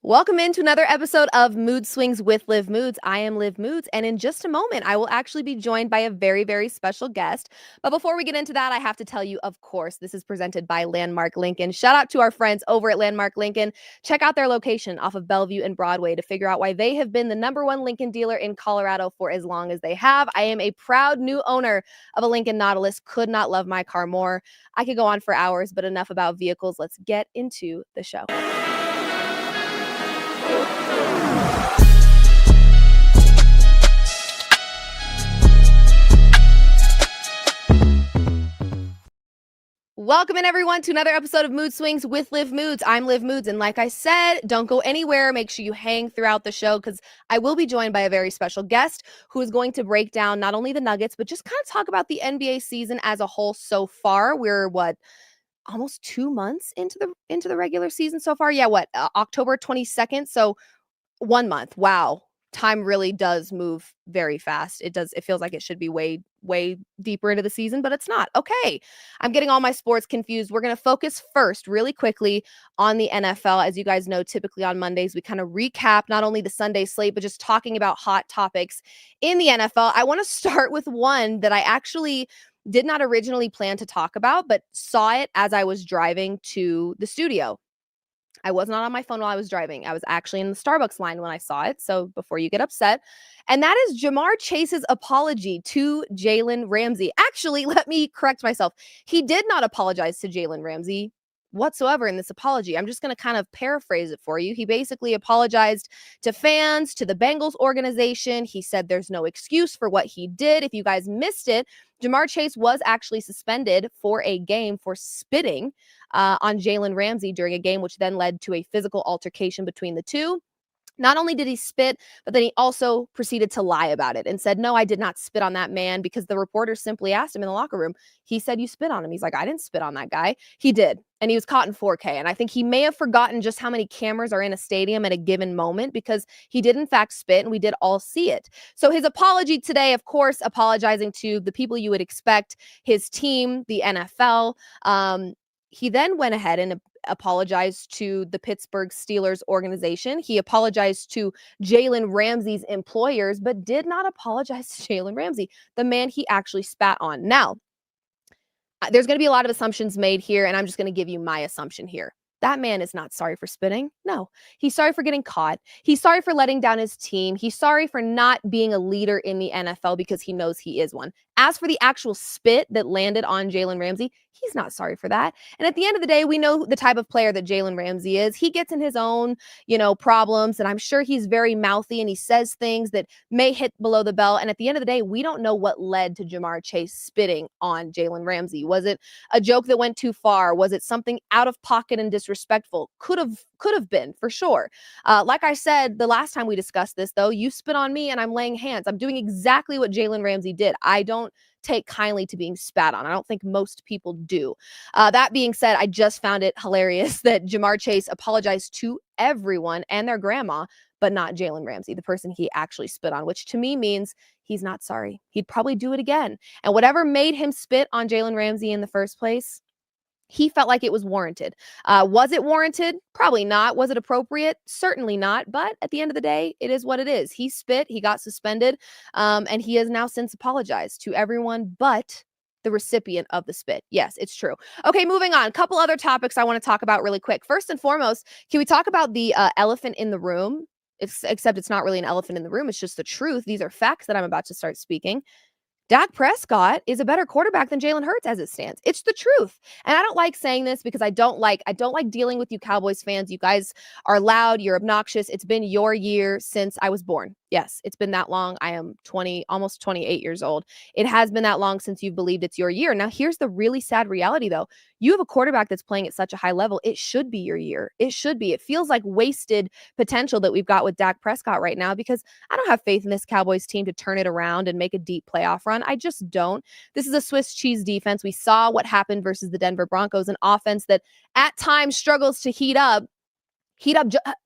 Welcome into another episode of Mood Swings with Liv Moods. I am Liv Moods, and in just a moment, I will actually be joined by a very, very special guest. But before we get into that, I have to tell you, of course, this is presented by Landmark Lincoln. Shout out to our friends over at Landmark Lincoln. Check out their location off of Bellevue and Broadway to figure out why they have been the #1 Lincoln dealer in Colorado for as long as they have. I am a proud new owner of a Lincoln Nautilus. Could not love my car more. I could go on for hours, but enough about vehicles. Let's get into the show. Welcome in, everyone, to another episode of Mood Swings with Liv Moods. I'm Liv Moods, and like I said, don't go anywhere. Make sure you hang throughout the show because I will be joined by a very special guest who is going to break down not only the Nuggets, but just kind of talk about the NBA season as a whole so far. We're, almost 2 months into the regular season so far? Yeah, October 22nd? So 1 month. Wow. Time really does move very fast. It feels like it should be way deeper into the season, but it's not. Okay. I'm getting all my sports confused. We're going to focus first really quickly on the NFL. As you guys know, typically on Mondays, we kind of recap not only the Sunday slate, but just talking about hot topics in the NFL. I want to start with one that I actually did not originally plan to talk about, but saw it as I was driving to the studio. I was not on my phone while I was driving. I was actually in the Starbucks line when I saw it. So before you get upset. And that is Jamar Chase's apology to Jalen Ramsey. Actually, let me correct myself. He did not apologize to Jalen Ramsey whatsoever in this apology. I'm just going to kind of paraphrase it for you. He basically apologized to fans, to the Bengals organization. He said there's no excuse for what he did. If you guys missed it, Jamar Chase was actually suspended for a game for spitting on Jalen Ramsey during a game, which then led to a physical altercation between the two. Not only did he spit, but then he also proceeded to lie about it and said, no, I did not spit on that man, because the reporter simply asked him in the locker room. He said, you spit on him. He's like, I didn't spit on that guy. He did. And he was caught in 4K. And I think he may have forgotten just how many cameras are in a stadium at a given moment, because he did in fact spit and we did all see it. So his apology today, of course, apologizing to the people you would expect, his team, the NFL. He then went ahead and apologized to the Pittsburgh Steelers organization. He apologized to Jalen Ramsey's employers, but did not apologize to Jalen Ramsey, the man he actually spat on. Now, there's going to be a lot of assumptions made here, and I'm just going to give you my assumption here. That man is not sorry for spitting. No, he's sorry for getting caught. He's sorry for letting down his team. He's sorry for not being a leader in the NFL because he knows he is one. As for the actual spit that landed on Jalen Ramsey, he's not sorry for that. And at the end of the day, we know the type of player that Jalen Ramsey is. He gets in his own, problems, and I'm sure he's very mouthy and he says things that may hit below the belt. And at the end of the day, we don't know what led to Jamar Chase spitting on Jalen Ramsey. Was it a joke that went too far? Was it something out of pocket and disrespectful? Could have been, for sure. Like I said, the last time we discussed this, though, you spit on me and I'm laying hands. I'm doing exactly what Jalen Ramsey did. I don't take kindly to being spat on. I don't think most people do. That being said, I just found it hilarious that Jamar Chase apologized to everyone and their grandma, but not Jalen Ramsey, the person he actually spit on, which to me means he's not sorry. He'd probably do it again. And whatever made him spit on Jalen Ramsey in the first place, he felt like it was warranted. Was it warranted? Probably not. Was it appropriate? Certainly not. But at the end of the day, it is what it is. He spit, he got suspended, and he has now since apologized to everyone but the recipient of the spit. Yes, it's true. Okay, moving on. A couple other topics I want to talk about really quick. First and foremost, can we talk about the elephant in the room? Except it's not really an elephant in the room. It's just the truth. These are facts that I'm about to start speaking. Dak Prescott is a better quarterback than Jalen Hurts as it stands. It's the truth. And I don't like saying this because I don't like dealing with you Cowboys fans. You guys are loud, you're obnoxious. It's been your year since I was born. Yes, it's been that long. I am 20, almost 28 years old. It has been that long since you've believed it's your year. Now, here's the really sad reality, though. You have a quarterback that's playing at such a high level. It should be your year. It should be. It feels like wasted potential that we've got with Dak Prescott right now, because I don't have faith in this Cowboys team to turn it around and make a deep playoff run. I just don't. This is a Swiss cheese defense. We saw what happened versus the Denver Broncos, an offense that at times struggles to heat up.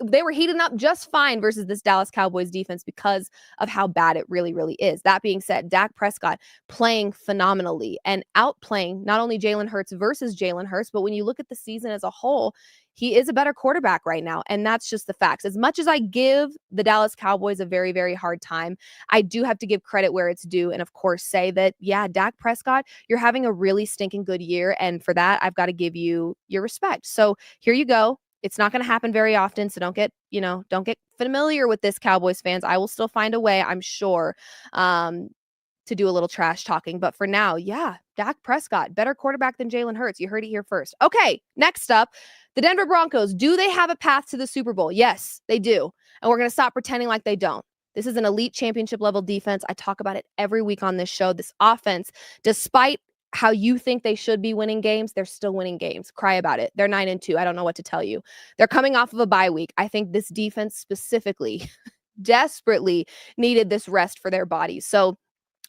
They were heating up just fine versus this Dallas Cowboys defense because of how bad it really, really is. That being said, Dak Prescott playing phenomenally and outplaying not only Jalen Hurts versus Jalen Hurts, but when you look at the season as a whole, he is a better quarterback right now, and that's just the facts. As much as I give the Dallas Cowboys a very, very hard time, I do have to give credit where it's due and, of course, say that, yeah, Dak Prescott, you're having a really stinking good year, and for that, I've got to give you your respect. So here you go. It's not going to happen very often, so don't get familiar with this, Cowboys fans. I will still find a way, I'm sure, to do a little trash talking. But for now, yeah, Dak Prescott, better quarterback than Jalen Hurts. You heard it here first. Okay, next up, the Denver Broncos. Do they have a path to the Super Bowl? Yes, they do. And we're going to stop pretending like they don't. This is an elite championship level defense. I talk about it every week on this show. This offense, despite how you think they should be winning games, they're still winning games. Cry about it. They're 9-2. I don't know what to tell you. They're coming off of a bye week. I think this defense specifically desperately needed this rest for their bodies. So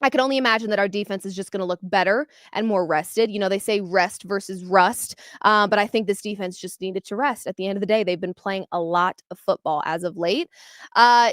I can only imagine that our defense is just going to look better and more rested. You know, they say rest versus rust, but I think this defense just needed to rest. At the end of the day, they've been playing a lot of football as of late.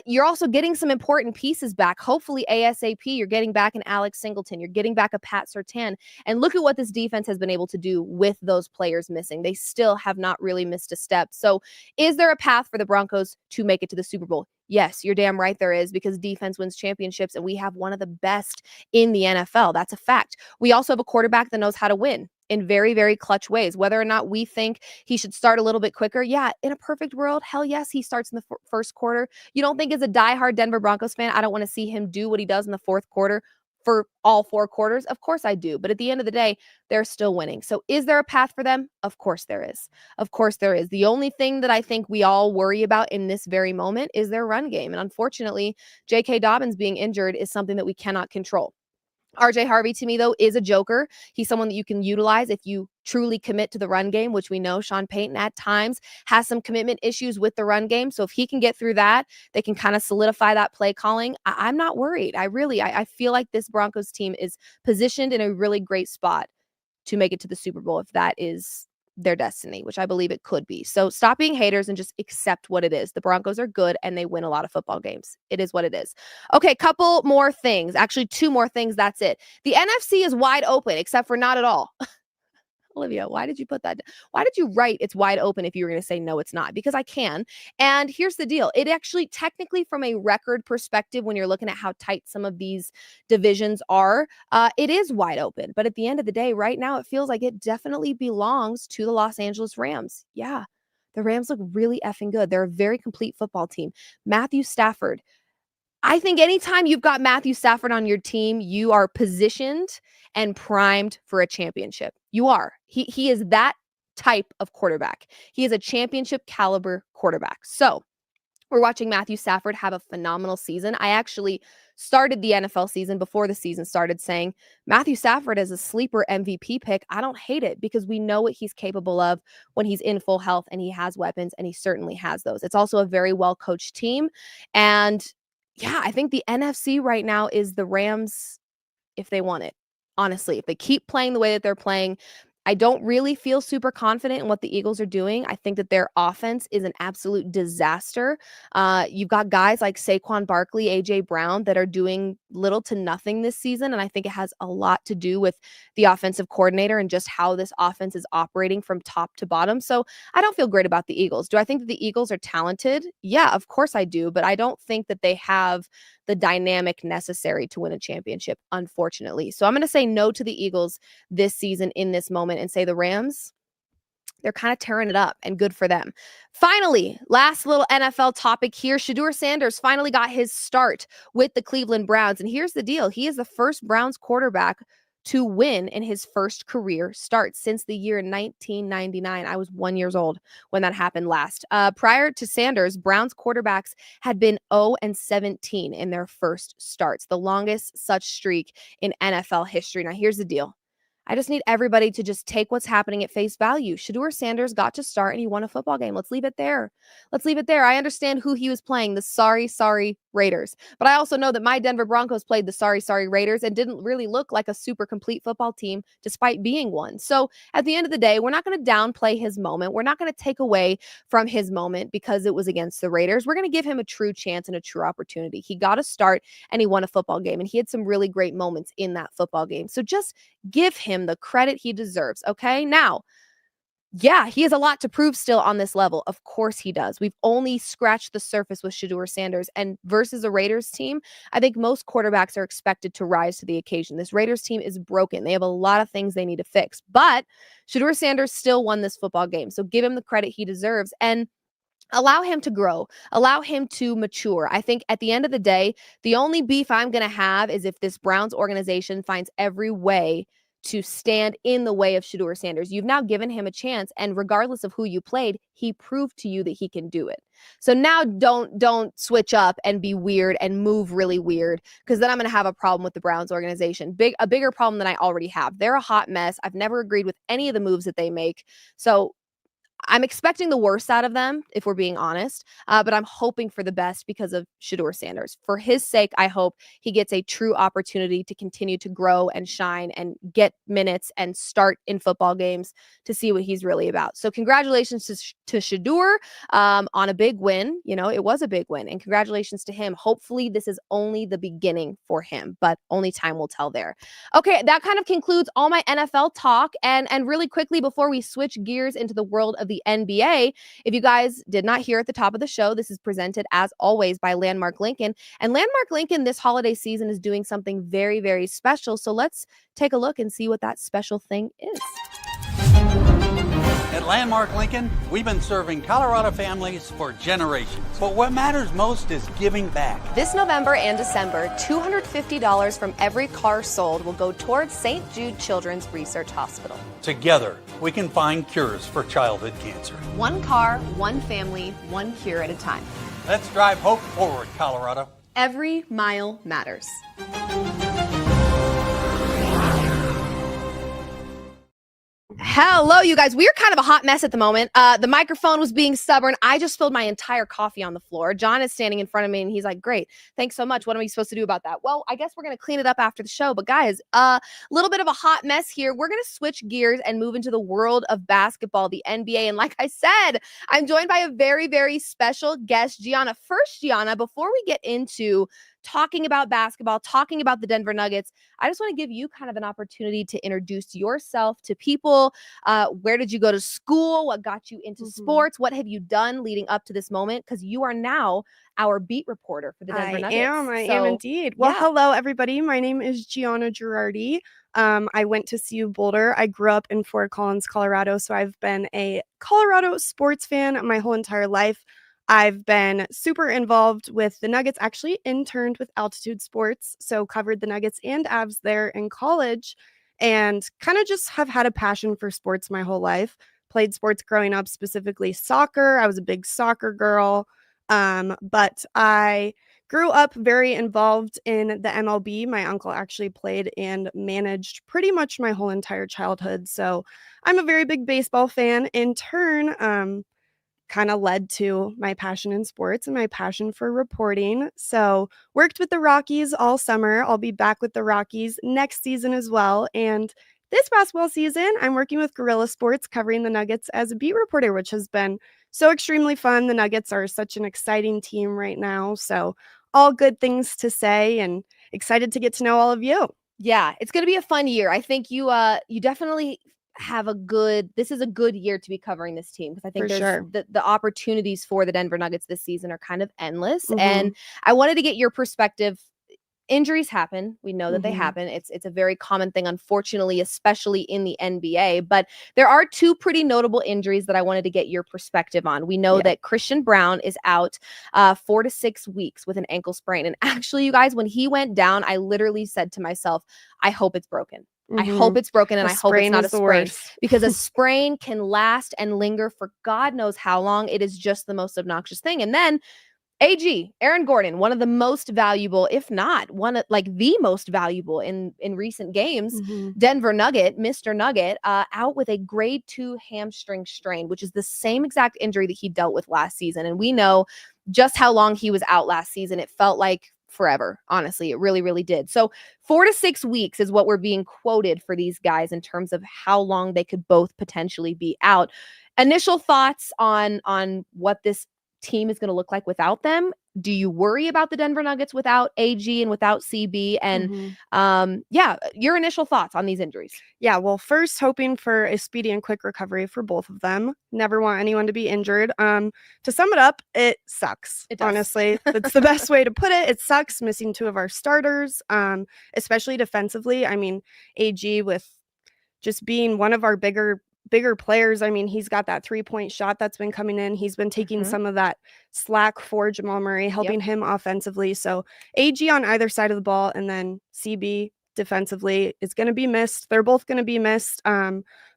You're also getting some important pieces back. Hopefully ASAP, you're getting back an Alex Singleton. You're getting back a Pat Surtain. And look at what this defense has been able to do with those players missing. They still have not really missed a step. So is there a path for the Broncos to make it to the Super Bowl? Yes, you're damn right there is, because defense wins championships, and we have one of the best in the NFL. That's a fact. We also have a quarterback that knows how to win in very, very clutch ways. Whether or not we think he should start a little bit quicker, yeah, in a perfect world, hell yes, he starts in the first quarter. You don't think as a diehard Denver Broncos fan, I don't want to see him do what he does in the fourth quarter for all four quarters? Of course I do. But at the end of the day, they're still winning. So is there a path for them? Of course there is. Of course there is. The only thing that I think we all worry about in this very moment is their run game. And unfortunately, J.K. Dobbins being injured is something that we cannot control. RJ Harvey, to me, though, is a joker. He's someone that you can utilize if you truly commit to the run game, which we know Sean Payton at times has some commitment issues with the run game. So if he can get through that, they can kind of solidify that play calling. I'm not worried. I feel like this Broncos team is positioned in a really great spot to make it to the Super Bowl if that is their destiny, which I believe it could be. So stop being haters and just accept what it is. The Broncos are good and they win a lot of football games. It is what it is. Okay, couple more things. Actually, two more things. That's it. The NFC is wide open, except for not at all. Olivia, why did you put that? Why did you write it's wide open if you were going to say no, it's not? Because I can. And here's the deal. It actually, technically, from a record perspective, when you're looking at how tight some of these divisions are, it is wide open. But at the end of the day, right now, it feels like it definitely belongs to the Los Angeles Rams. Yeah, the Rams look really effing good. They're a very complete football team. Matthew Stafford. I think anytime you've got Matthew Stafford on your team, you are positioned and primed for a championship. You are. He is that type of quarterback. He is a championship caliber quarterback. So we're watching Matthew Stafford have a phenomenal season. I actually started the NFL season before the season started saying Matthew Stafford is a sleeper MVP pick. I don't hate it because we know what he's capable of when he's in full health and he has weapons, and he certainly has those. It's also a very well-coached team. And yeah, I think the NFC right now is the Rams if they want it. Honestly, if they keep playing the way that they're playing, I don't really feel super confident in what the Eagles are doing. I think that their offense is an absolute disaster. You've got guys like Saquon Barkley, A.J. Brown that are doing little to nothing this season, and I think it has a lot to do with the offensive coordinator and just how this offense is operating from top to bottom. So I don't feel great about the Eagles. Do I think that the Eagles are talented? Yeah, of course I do, but I don't think that they have the dynamic necessary to win a championship, unfortunately. So I'm going to say no to the Eagles this season in this moment and say the Rams, they're kind of tearing it up, and good for them. Finally, last little NFL topic here. Shedeur Sanders finally got his start with the Cleveland Browns. And here's the deal. He is the first Browns quarterback to win in his first career start since the year 1999. I was 1 year old when that happened last. Prior to Sanders, Browns quarterbacks had been 0-17 in their first starts, the longest such streak in NFL history. Now, here's the deal. I just need everybody to just take what's happening at face value. Shedeur Sanders got to start and he won a football game. Let's leave it there. Let's leave it there. I understand who he was playing, the sorry Raiders. But I also know that my Denver Broncos played the sorry Raiders and didn't really look like a super complete football team despite being one. So at the end of the day, we're not going to downplay his moment. We're not going to take away from his moment because it was against the Raiders. We're going to give him a true chance and a true opportunity. He got a start and he won a football game, and he had some really great moments in that football game. So just give him the credit he deserves, okay? Now, Yeah, he has a lot to prove still on this level. Of course he does. We've only scratched the surface with Shedeur Sanders. And versus a Raiders team, I think most quarterbacks are expected to rise to the occasion. This Raiders team is broken. They have a lot of things they need to fix. But Shedeur Sanders still won this football game. So give him the credit he deserves. And allow him to grow, allow him to mature. I think at the end of the day, the only beef I'm going to have is if this Browns organization finds every way to stand in the way of Shedeur Sanders. You've now given him a chance, and regardless of who you played, he proved to you that he can do it. So now don't switch up and be weird and move really weird, because then I'm going to have a problem with the Browns organization. A bigger problem than I already have. They're a hot mess. I've never agreed with any of the moves that they make. So I'm expecting the worst out of them, if we're being honest, but I'm hoping for the best because of Shedeur Sanders. For his sake, I hope he gets a true opportunity to continue to grow and shine and get minutes and start in football games to see what he's really about. So congratulations to Shedeur on a big win. You know, it was a big win, and congratulations to him. Hopefully this is only the beginning for him, but only time will tell there. Okay, that kind of concludes all my NFL talk. And really quickly, before we switch gears into the world of the NBA, if you guys did not hear at the top of the show, this is presented as always by Landmark Lincoln. And Landmark Lincoln this holiday season is doing something very, very special. So let's take a look and see what that special thing is. At Landmark Lincoln, we've been serving Colorado families for generations. But what matters most is giving back. This November and December, $250 from every car sold will go towards St. Jude Children's Research Hospital. Together, we can find cures for childhood cancer. One car, one family, one cure at a time. Let's drive hope forward, Colorado. Every mile matters. Hello, you guys. We are kind of a hot mess at the moment. The microphone was being stubborn. I just spilled my entire coffee on the floor. John is standing in front of me and he's like, great, thanks so much. What am I supposed to do about that? Well, I guess we're going to clean it up after the show. But guys, a little bit of a hot mess here. We're going to switch gears and move into the world of basketball, the NBA. And like I said, I'm joined by a very, very special guest, Gianna. First, Gianna, before we get into talking about basketball, talking about the Denver Nuggets, I just want to give you kind of an opportunity to introduce yourself to people. Where did you go to school? What got you into sports? What have you done leading up to this moment? Because you are now our beat reporter for the Denver Nuggets. I am indeed. Well, hello, everybody. My name is Gianna Girardi. I went to CU Boulder. I grew up in Fort Collins, Colorado, so I've been a Colorado sports fan my whole entire life. I've been super involved with the Nuggets, actually interned with Altitude Sports, so covered the Nuggets and Avs there in college, and kind of just have had a passion for sports my whole life. Played sports growing up, specifically soccer. I was a big soccer girl, but I grew up very involved in the MLB. My uncle actually played and managed pretty much my whole entire childhood, so I'm a very big baseball fan. In turn, kind of led to my passion in sports and my passion for reporting. So worked with the Rockies all summer. I'll be back with the Rockies next season as well. And this basketball season, I'm working with Guerrilla Sports covering the Nuggets as a beat reporter, which has been so extremely fun. The Nuggets are such an exciting team right now. So all good things to say and excited to get to know all of you. Yeah, it's going to be a fun year. I think you definitely have this is a good year to be covering this team, because I think the opportunities for the Denver Nuggets this season are kind of endless. And I wanted to get your perspective. Injuries happen. We know that they happen. It's a very common thing, unfortunately, especially in the NBA. But there are two pretty notable injuries that I wanted to get your perspective on. We know that Christian Braun is out 4 to 6 weeks with an ankle sprain. And actually, you guys, when he went down, I literally said to myself, I hope it's broken. I hope it's broken, and I hope it's not a sprain, because a sprain can last and linger for God knows how long. It is just the most obnoxious thing. And then Aaron Gordon, one of the most valuable, if not the most valuable in recent games, Denver Nugget, Mr. Nugget, out with a grade 2 hamstring strain, which is the same exact injury that he dealt with last season. And we know just how long he was out last season. It felt like forever. Honestly, it really, really did. So 4 to 6 weeks is what we're being quoted for these guys in terms of how long they could both potentially be out. Initial thoughts on what this team is going to look like without them? Do you worry about the Denver Nuggets without AG and without CB? And your initial thoughts on these injuries. Yeah, well, first, hoping for a speedy and quick recovery for both of them. Never want anyone to be injured. To sum it up, it sucks. It does. Honestly, that's the best way to put it. It sucks missing two of our starters, especially defensively. I mean, AG with just being one of our bigger players. I mean, he's got that 3-point shot that's been coming in. He's been taking some of that slack for Jamal Murray, helping him offensively. So AG on either side of the ball, and then CB defensively is going to be missed. They're both going to be missed.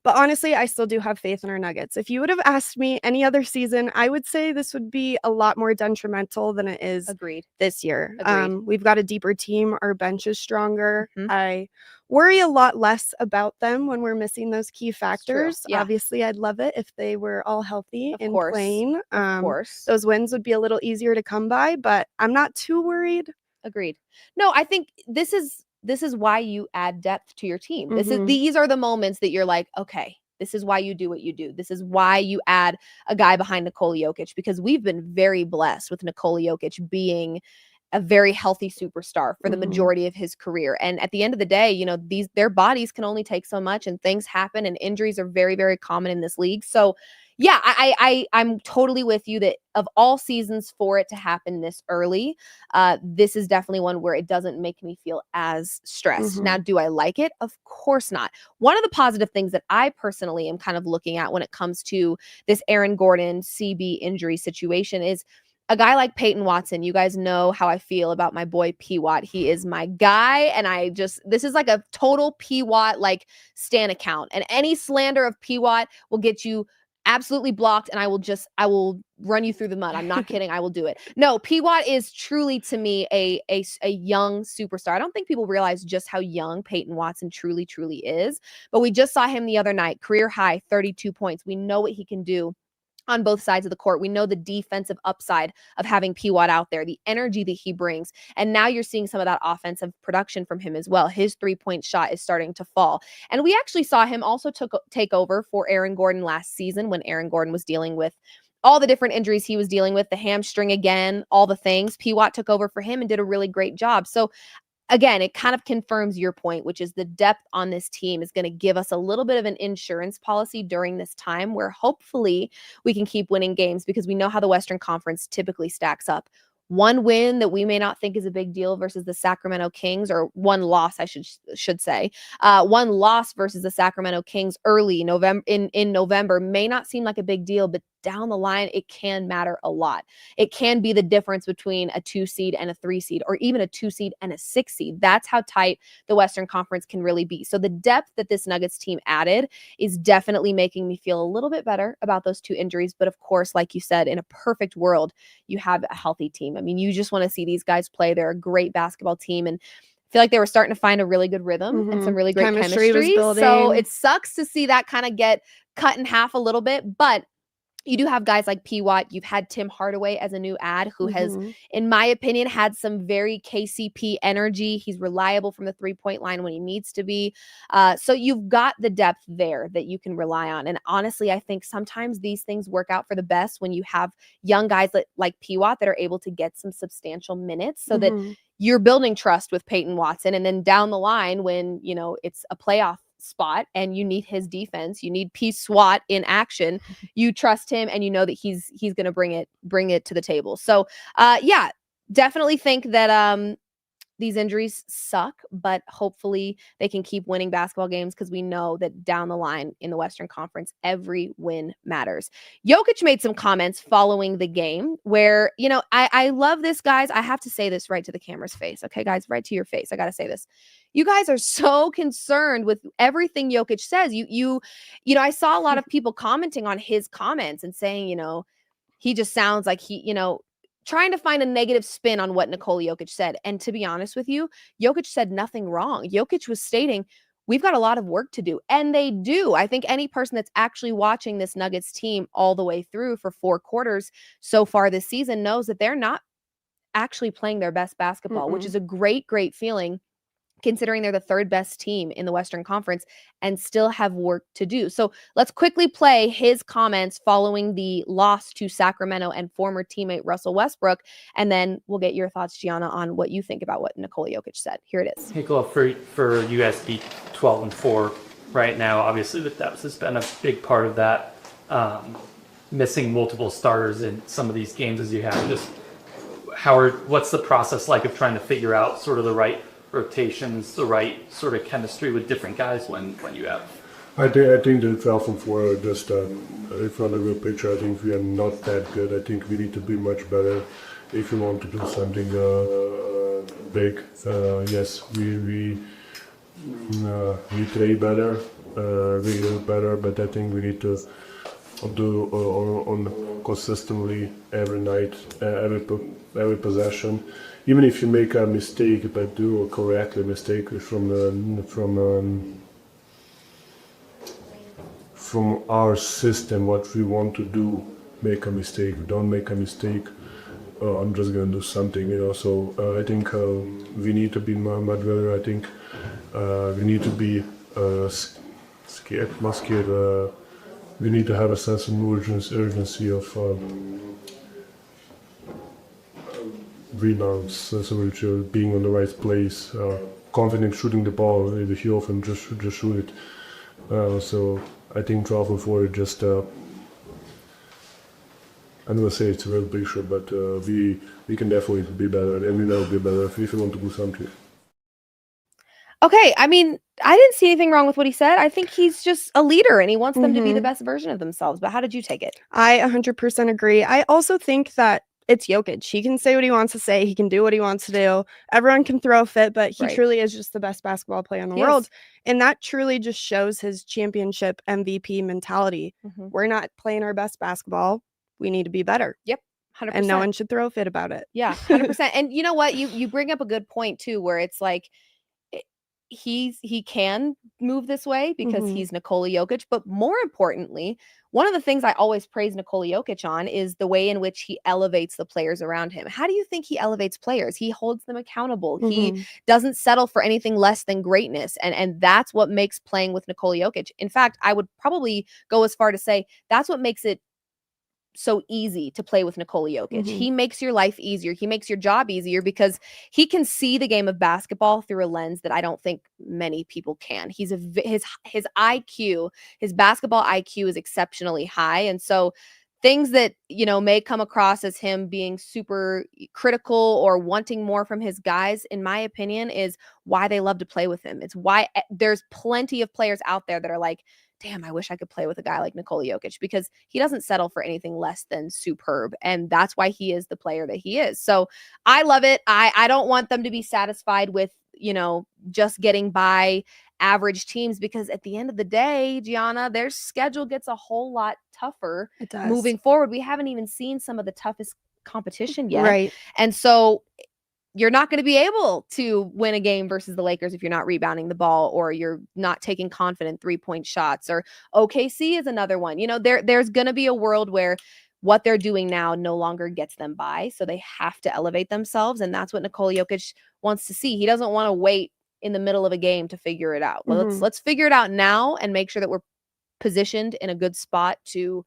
But honestly, I still do have faith in our Nuggets. If you would have asked me any other season, I would say this would be a lot more detrimental than it is this year. We've got a deeper team. Our bench is stronger. I worry a lot less about them when we're missing those key factors. Obviously, I'd love it if they were all healthy and playing. Those wins would be a little easier to come by, but I'm not too worried. Agreed. No, I think this is why you add depth to your team. These are the moments that you're like, okay, this is why you do what you do. This is why you add a guy behind Nikola Jokic, because we've been very blessed with Nikola Jokic being a very healthy superstar for the majority of his career. And at the end of the day, their bodies can only take so much, and things happen, and injuries are very, very common in this league. So yeah, I'm totally with you that of all seasons for it to happen this early, this is definitely one where it doesn't make me feel as stressed. Now, do I like it? Of course not. One of the positive things that I personally am kind of looking at when it comes to this Aaron Gordon CB injury situation is a guy like Peyton Watson. You guys know how I feel about my boy PWat. He is my guy, and this is like a total PWat like stan account, and any slander of PWat will get you absolutely blocked, and I will run you through the mud. I'm not kidding. I will do it. No, PWat is truly, to me, a young superstar. I don't think people realize just how young Peyton Watson truly, truly is, but we just saw him the other night, career high, 32 points. We know what he can do on both sides of the court. We know the defensive upside of having PWat out there, the energy that he brings. And now you're seeing some of that offensive production from him as well. His 3-point shot is starting to fall. And we actually saw him also take over for Aaron Gordon last season when Aaron Gordon was dealing with all the different injuries he was dealing with, the hamstring again, all the things. PWat took over for him and did a really great job. So again, it kind of confirms your point, which is the depth on this team is going to give us a little bit of an insurance policy during this time where hopefully we can keep winning games, because we know how the Western Conference typically stacks up. One win that we may not think is a big deal versus the Sacramento Kings, or one loss, I should say. One loss versus the Sacramento Kings early November in November may not seem like a big deal, but down the line, it can matter a lot. It can be the difference between a 2 seed and a 3 seed, or even a 2 seed and a 6 seed. That's how tight the Western Conference can really be. So the depth that this Nuggets team added is definitely making me feel a little bit better about those 2 injuries. But of course, like you said, in a perfect world, you have a healthy team. I mean, you just want to see these guys play. They're a great basketball team, and I feel like they were starting to find a really good rhythm and some really great chemistry. So it sucks to see that kind of get cut in half a little bit, but you do have guys like PWat. You've had Tim Hardaway as a new add who has, in my opinion, had some very KCP energy. He's reliable from the 3-point line when he needs to be. So you've got the depth there that you can rely on. And honestly, I think sometimes these things work out for the best when you have young guys like PWat that are able to get some substantial minutes, so that you're building trust with Peyton Watson. And then down the line, when, it's a playoff spot and you need his defense, you need PWat in action, you trust him and you know that he's going to bring it to the table. So definitely think that these injuries suck, but hopefully they can keep winning basketball games, because we know that down the line in the Western Conference, every win matters. Jokic made some comments following the game where, I love this, guys. I have to say this right to the camera's face. Okay, guys, right to your face. I got to say this. You guys are so concerned with everything Jokic says. I saw a lot of people commenting on his comments and saying, he just sounds like trying to find a negative spin on what Nikola Jokic said. And to be honest with you, Jokic said nothing wrong. Jokic was stating, we've got a lot of work to do. And they do. I think any person that's actually watching this Nuggets team all the way through for 4 quarters so far this season knows that they're not actually playing their best basketball, which is a great, great feeling. considering they're the third best team in the Western Conference and still have work to do. So let's quickly play his comments following the loss to Sacramento and former teammate Russell Westbrook, and then we'll get your thoughts, Gianna, on what you think about what Nikola Jokic said. Here it is. Hey, Chloe, for you guys to be 12-4 right now, obviously the depth has been a big part of that. Missing multiple starters in some of these games as you have. Just what's the process like of trying to figure out sort of the right rotations, the right sort of chemistry with different guys when you have? I think the 12-4 are just in front of the picture. I think we are not that good. I think we need to be much better if we want to do something big. Yes, we play better, we do better, but I think we need to do on consistently every night, every possession. Even if you make a mistake, but do a correctly mistake from our system, what we want to do, make a mistake. Don't make a mistake. I'm just gonna do something, So I think we need to be much better. I think we need to be not scared. We need to have a sense of urgency of rebounds, sense of urgency, being on the right place, confident shooting the ball. If you often just shoot it. So I think 12-4 is just. I'm gonna say it's a real picture, but we can definitely be better, and we will be better if we want to do something. Okay, I mean, I didn't see anything wrong with what he said. I think he's just a leader and he wants them to be the best version of themselves. But how did you take it? I 100% agree. I also think that it's Jokic. He can say what he wants to say. He can do what he wants to do. Everyone can throw a fit, but he truly is just the best basketball player in the world. And that truly just shows his championship MVP mentality. We're not playing our best basketball. We need to be better. Yep. 100%. And no one should throw a fit about it. Yeah, 100%. And you know what? You bring up a good point too, where it's like he can move this way because he's Nikola Jokic, but more importantly, one of the things I always praise Nikola Jokic on is the way in which he elevates the players around him. How do you think he elevates players? He holds them accountable. He doesn't settle for anything less than greatness, and that's what makes playing with Nikola Jokic. In fact, I would probably go as far to say that's what makes it so easy to play with Nikola Jokic. He makes your life easier. He makes your job easier because he can see the game of basketball through a lens that I don't think many people can. His IQ, his basketball IQ is exceptionally high. And so things that, may come across as him being super critical or wanting more from his guys, in my opinion, is why they love to play with him. It's why there's plenty of players out there that are like, damn, I wish I could play with a guy like Nikola Jokic, because he doesn't settle for anything less than superb. And that's why he is the player that he is. So I love it. I don't want them to be satisfied with, just getting by average teams, because at the end of the day, Gianna, their schedule gets a whole lot tougher moving forward. We haven't even seen some of the toughest competition yet. Right. And so you're not going to be able to win a game versus the Lakers if you're not rebounding the ball, or you're not taking confident 3-point shots, or OKC is another one. There's going to be a world where what they're doing now no longer gets them by. So they have to elevate themselves. And that's what Nikola Jokic wants to see. He doesn't want to wait in the middle of a game to figure it out. Well, let's figure it out now and make sure that we're positioned in a good spot to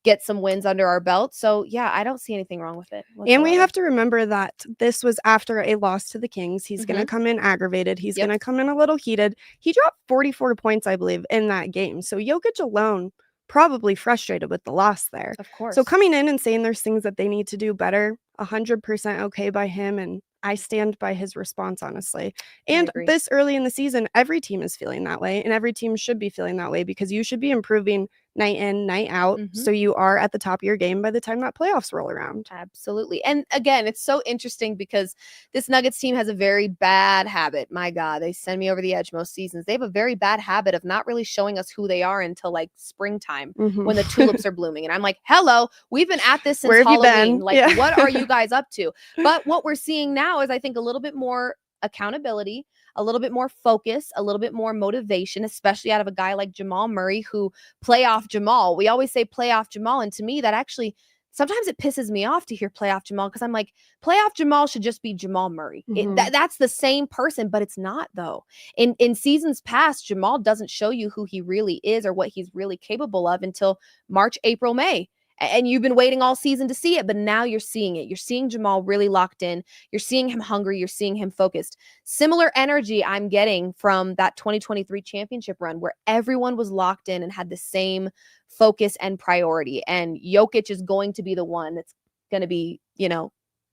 get some wins under our belt. So yeah, I don't see anything wrong with it whatsoever. And we have to remember that this was after a loss to the Kings. He's going to come in aggravated. He's going to come in a little heated. He dropped 44 points, I believe, in that game. So Jokic alone probably frustrated with the loss there. Of course. So coming in and saying there's things that they need to do better, 100% okay by him. And I stand by his response, honestly. And this early in the season, every team is feeling that way, and every team should be feeling that way, because you should be improving night in, night out, so you are at the top of your game by the time that playoffs roll around. Absolutely. And again, it's so interesting because this Nuggets team has a very bad habit. My God, they send me over the edge most seasons. They have a very bad habit of not really showing us who they are until like springtime when the tulips are blooming. And I'm like, hello, we've been at this since Where have Halloween. you been? Like, what are you guys up to? But what we're seeing now is, I think, a little bit more accountability, a little bit more focus, a little bit more motivation, especially out of a guy like Jamal Murray, who playoff Jamal. We always say playoff Jamal, and to me, that actually sometimes it pisses me off to hear playoff Jamal because I'm like, playoff Jamal should just be Jamal Murray. That's the same person, but it's not though. In seasons past, Jamal doesn't show you who he really is or what he's really capable of until March, April, May. And you've been waiting all season to see it, but now you're seeing it. You're seeing Jamal really locked in. You're seeing him hungry. You're seeing him focused. Similar energy I'm getting from that 2023 championship run where everyone was locked in and had the same focus and priority. And Jokic is going to be the one that's going to be,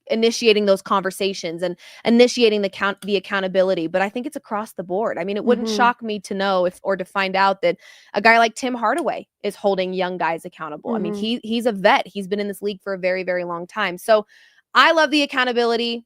initiating those conversations and initiating the accountability. But I think it's across the board. I mean, it wouldn't shock me to know or to find out that a guy like Tim Hardaway is holding young guys accountable. I mean, he's a vet. He's been in this league for a very, very long time. So I love the accountability.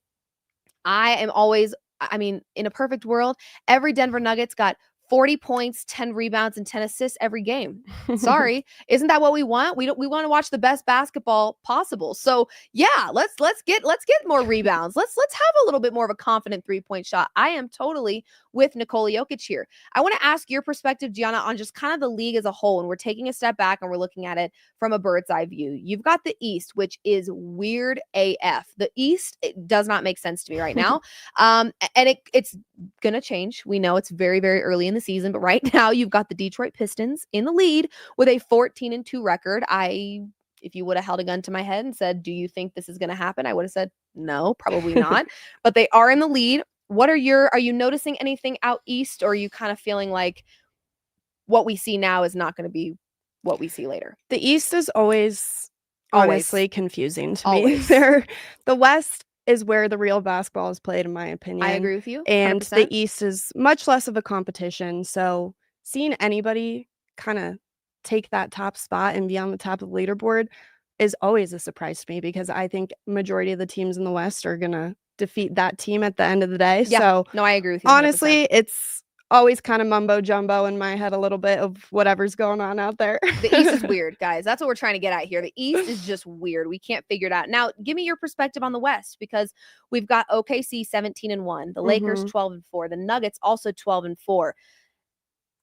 In a perfect world, every Denver Nuggets got 40 points, 10 rebounds, and 10 assists every game. Sorry. Isn't that what we want? We want to watch the best basketball possible. So yeah, let's get more rebounds. Let's have a little bit more of a confident 3-point shot. I am totally with Nikola Jokic here. I want to ask your perspective, Gianna, on just kind of the league as a whole. And we're taking a step back and we're looking at it from a bird's eye view. You've got the East, which is weird AF. The East, it does not make sense to me right now. And it's going to change. We know it's very, very early in the season, but right now you've got the Detroit Pistons in the lead with a 14-2 record. If you would have held a gun to my head and said, do you think this is going to happen? I would have said, no, probably not. But they are in the lead. Are you noticing anything out East, or are you kind of feeling like what we see now is not going to be what we see later? The East is always honestly confusing to me. The West is where the real basketball is played, in my opinion. I agree with you. 100%. And the East is much less of a competition. So seeing anybody kind of take that top spot and be on the top of the leaderboard is always a surprise to me, because I think majority of the teams in the West are going to defeat that team at the end of the day. Yeah. So no, I agree with you. Honestly, 100%. It's always kind of mumbo jumbo in my head a little bit of whatever's going on out there. The East is weird, guys. That's what we're trying to get at here. The East is just weird. We can't figure it out. Now, give me your perspective on the West, because we've got OKC 17-1, the Lakers 12-4, the Nuggets also 12-4.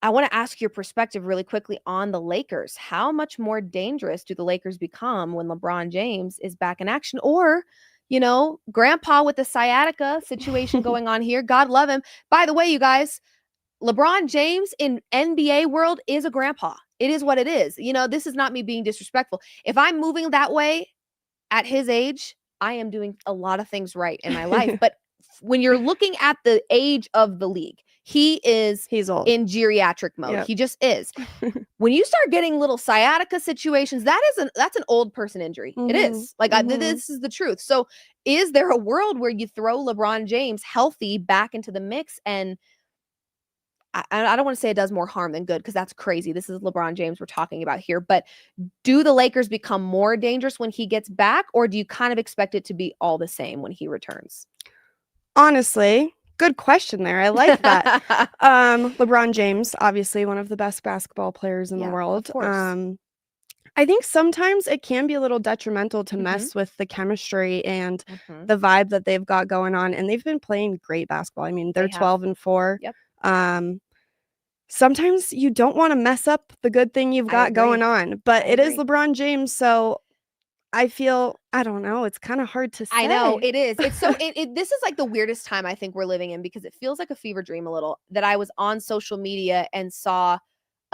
I want to ask your perspective really quickly on the Lakers. How much more dangerous do the Lakers become when LeBron James is back in action? Or, grandpa with the sciatica situation going on here. God love him. By the way, you guys, LeBron James in NBA world is a grandpa. It is what it is. This is not me being disrespectful. If I'm moving that way at his age, I am doing a lot of things right in my life. But when you're looking at the age of the league, he's old, in geriatric mode. Yep. He just is. When you start getting little sciatica situations, that's an old person injury. It is. This is the truth. So is there a world where you throw LeBron James healthy back into the mix? And I don't want to say it does more harm than good, because that's crazy. This is LeBron James we're talking about here. But do the Lakers become more dangerous when he gets back, or do you kind of expect it to be all the same when he returns? Honestly, good question there. I like that. LeBron James, obviously one of the best basketball players in the world. Of course. I think sometimes it can be a little detrimental to mess with the chemistry and the vibe that they've got going on. And they've been playing great basketball. I mean, they're 12-4. Yep. Sometimes you don't want to mess up the good thing you've got going on, but it is LeBron James. So I don't know. It's kind of hard to say. I know it is. It's so, this is like the weirdest time I think we're living in, because it feels like a fever dream a little, that I was on social media and saw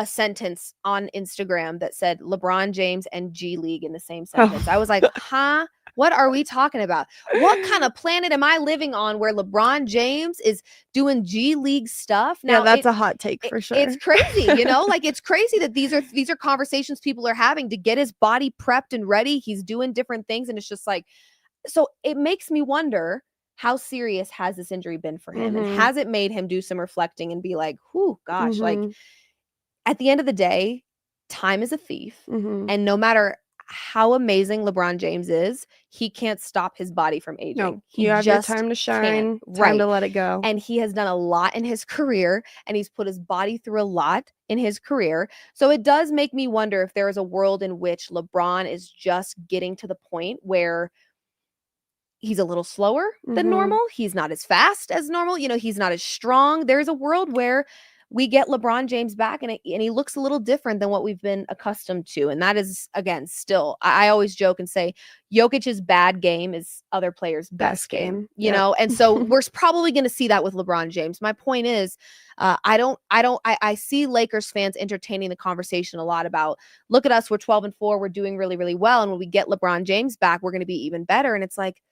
a sentence on Instagram that said LeBron James and G League in the same sentence. I was like, huh? What are we talking about? What kind of planet am I living on where LeBron James is doing G League stuff? Now, that's a hot take for sure. It's crazy, it's crazy that these are conversations people are having to get his body prepped and ready. He's doing different things, and it's just like, so it makes me wonder, how serious has this injury been for him? And has it made him do some reflecting and be like, whew, gosh, like at the end of the day, time is a thief. And no matter how amazing LeBron James is, he can't stop his body from aging. No, you have your time to shine, time to let it go. And he has done a lot in his career, and he's put his body through a lot in his career. So it does make me wonder if there is a world in which LeBron is just getting to the point where he's a little slower than normal. He's not as fast as normal. He's not as strong. There's a world where we get LeBron James back and he looks a little different than what we've been accustomed to. And that is, again, still, I always joke and say Jokic's bad game is other players' best game, you know? And so we're probably going to see that with LeBron James. My point is, I see Lakers fans entertaining the conversation a lot about, look at us, we're 12-4, we're doing really, really well. And when we get LeBron James back, we're going to be even better. And it's like,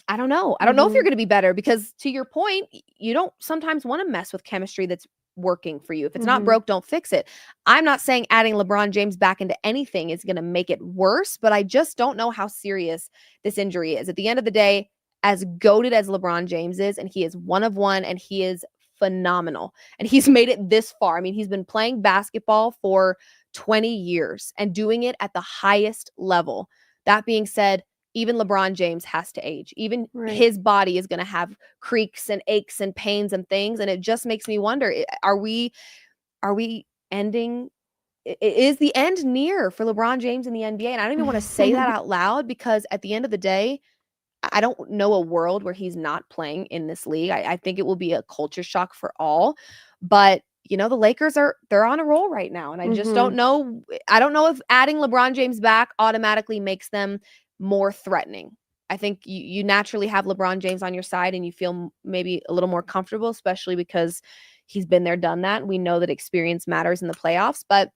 I don't know. I don't know if you're going to be better because, to your point, you don't sometimes want to mess with chemistry that's working for you. If it's not broke, don't fix it. I'm not saying adding LeBron James back into anything is going to make it worse, but I just don't know how serious this injury is. At the end of the day, as goated as LeBron James is, and he is one of one, and he is phenomenal, and he's made it this far. I mean, he's been playing basketball for 20 years and doing it at the highest level. That being said, even LeBron James has to age. Even his body is going to have creaks and aches and pains and things. And it just makes me wonder, are we ending? Is the end near for LeBron James in the NBA? And I don't even want to say that out loud because at the end of the day, I don't know a world where he's not playing in this league. I think it will be a culture shock for all. But you know, the Lakers they're on a roll right now. And I just don't know. I don't know if adding LeBron James back automatically makes them more threatening. I think you naturally have LeBron James on your side and you feel maybe a little more comfortable, especially because he's been there, done that. We know that experience matters in the playoffs, but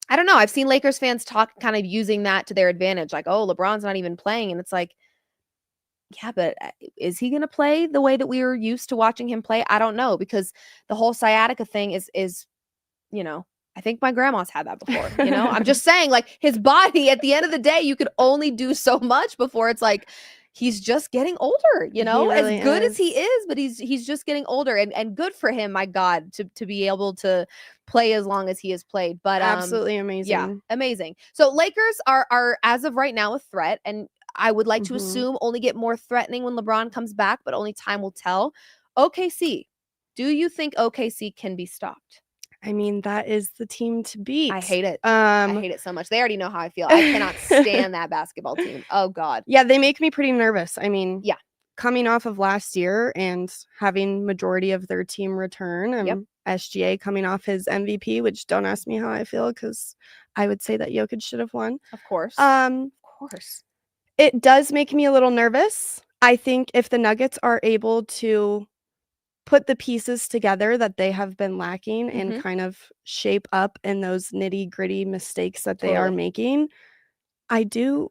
I don't know. I've seen Lakers fans talk kind of using that to their advantage. Like, oh, LeBron's not even playing. And it's like, yeah, but is he going to play the way that we were used to watching him play? I don't know, because the whole sciatica thing is, you know, I think my grandma's had that before, you know? I'm just saying, like, his body, at the end of the day, you could only do so much before it's like, he's just getting older, you know? Really as good as he is, but he's just getting older, and good for him, my God, to be able to play as long as he has played. But absolutely amazing. Yeah, amazing. So Lakers are as of right now a threat, and I would like to assume only get more threatening when LeBron comes back, but only time will tell. OKC, do you think OKC can be stopped? I mean, that is the team to beat. I hate it. I hate it so much. They already know how I feel. I cannot stand that basketball team. Oh, God. Yeah, they make me pretty nervous. I mean, yeah, coming off of last year and having majority of their team return, and SGA coming off his MVP, which don't ask me how I feel because I would say that Jokic should have won. Of course. Of course. It does make me a little nervous. I think if the Nuggets are able to put the pieces together that they have been lacking and kind of shape up in those nitty gritty mistakes that they are making, I do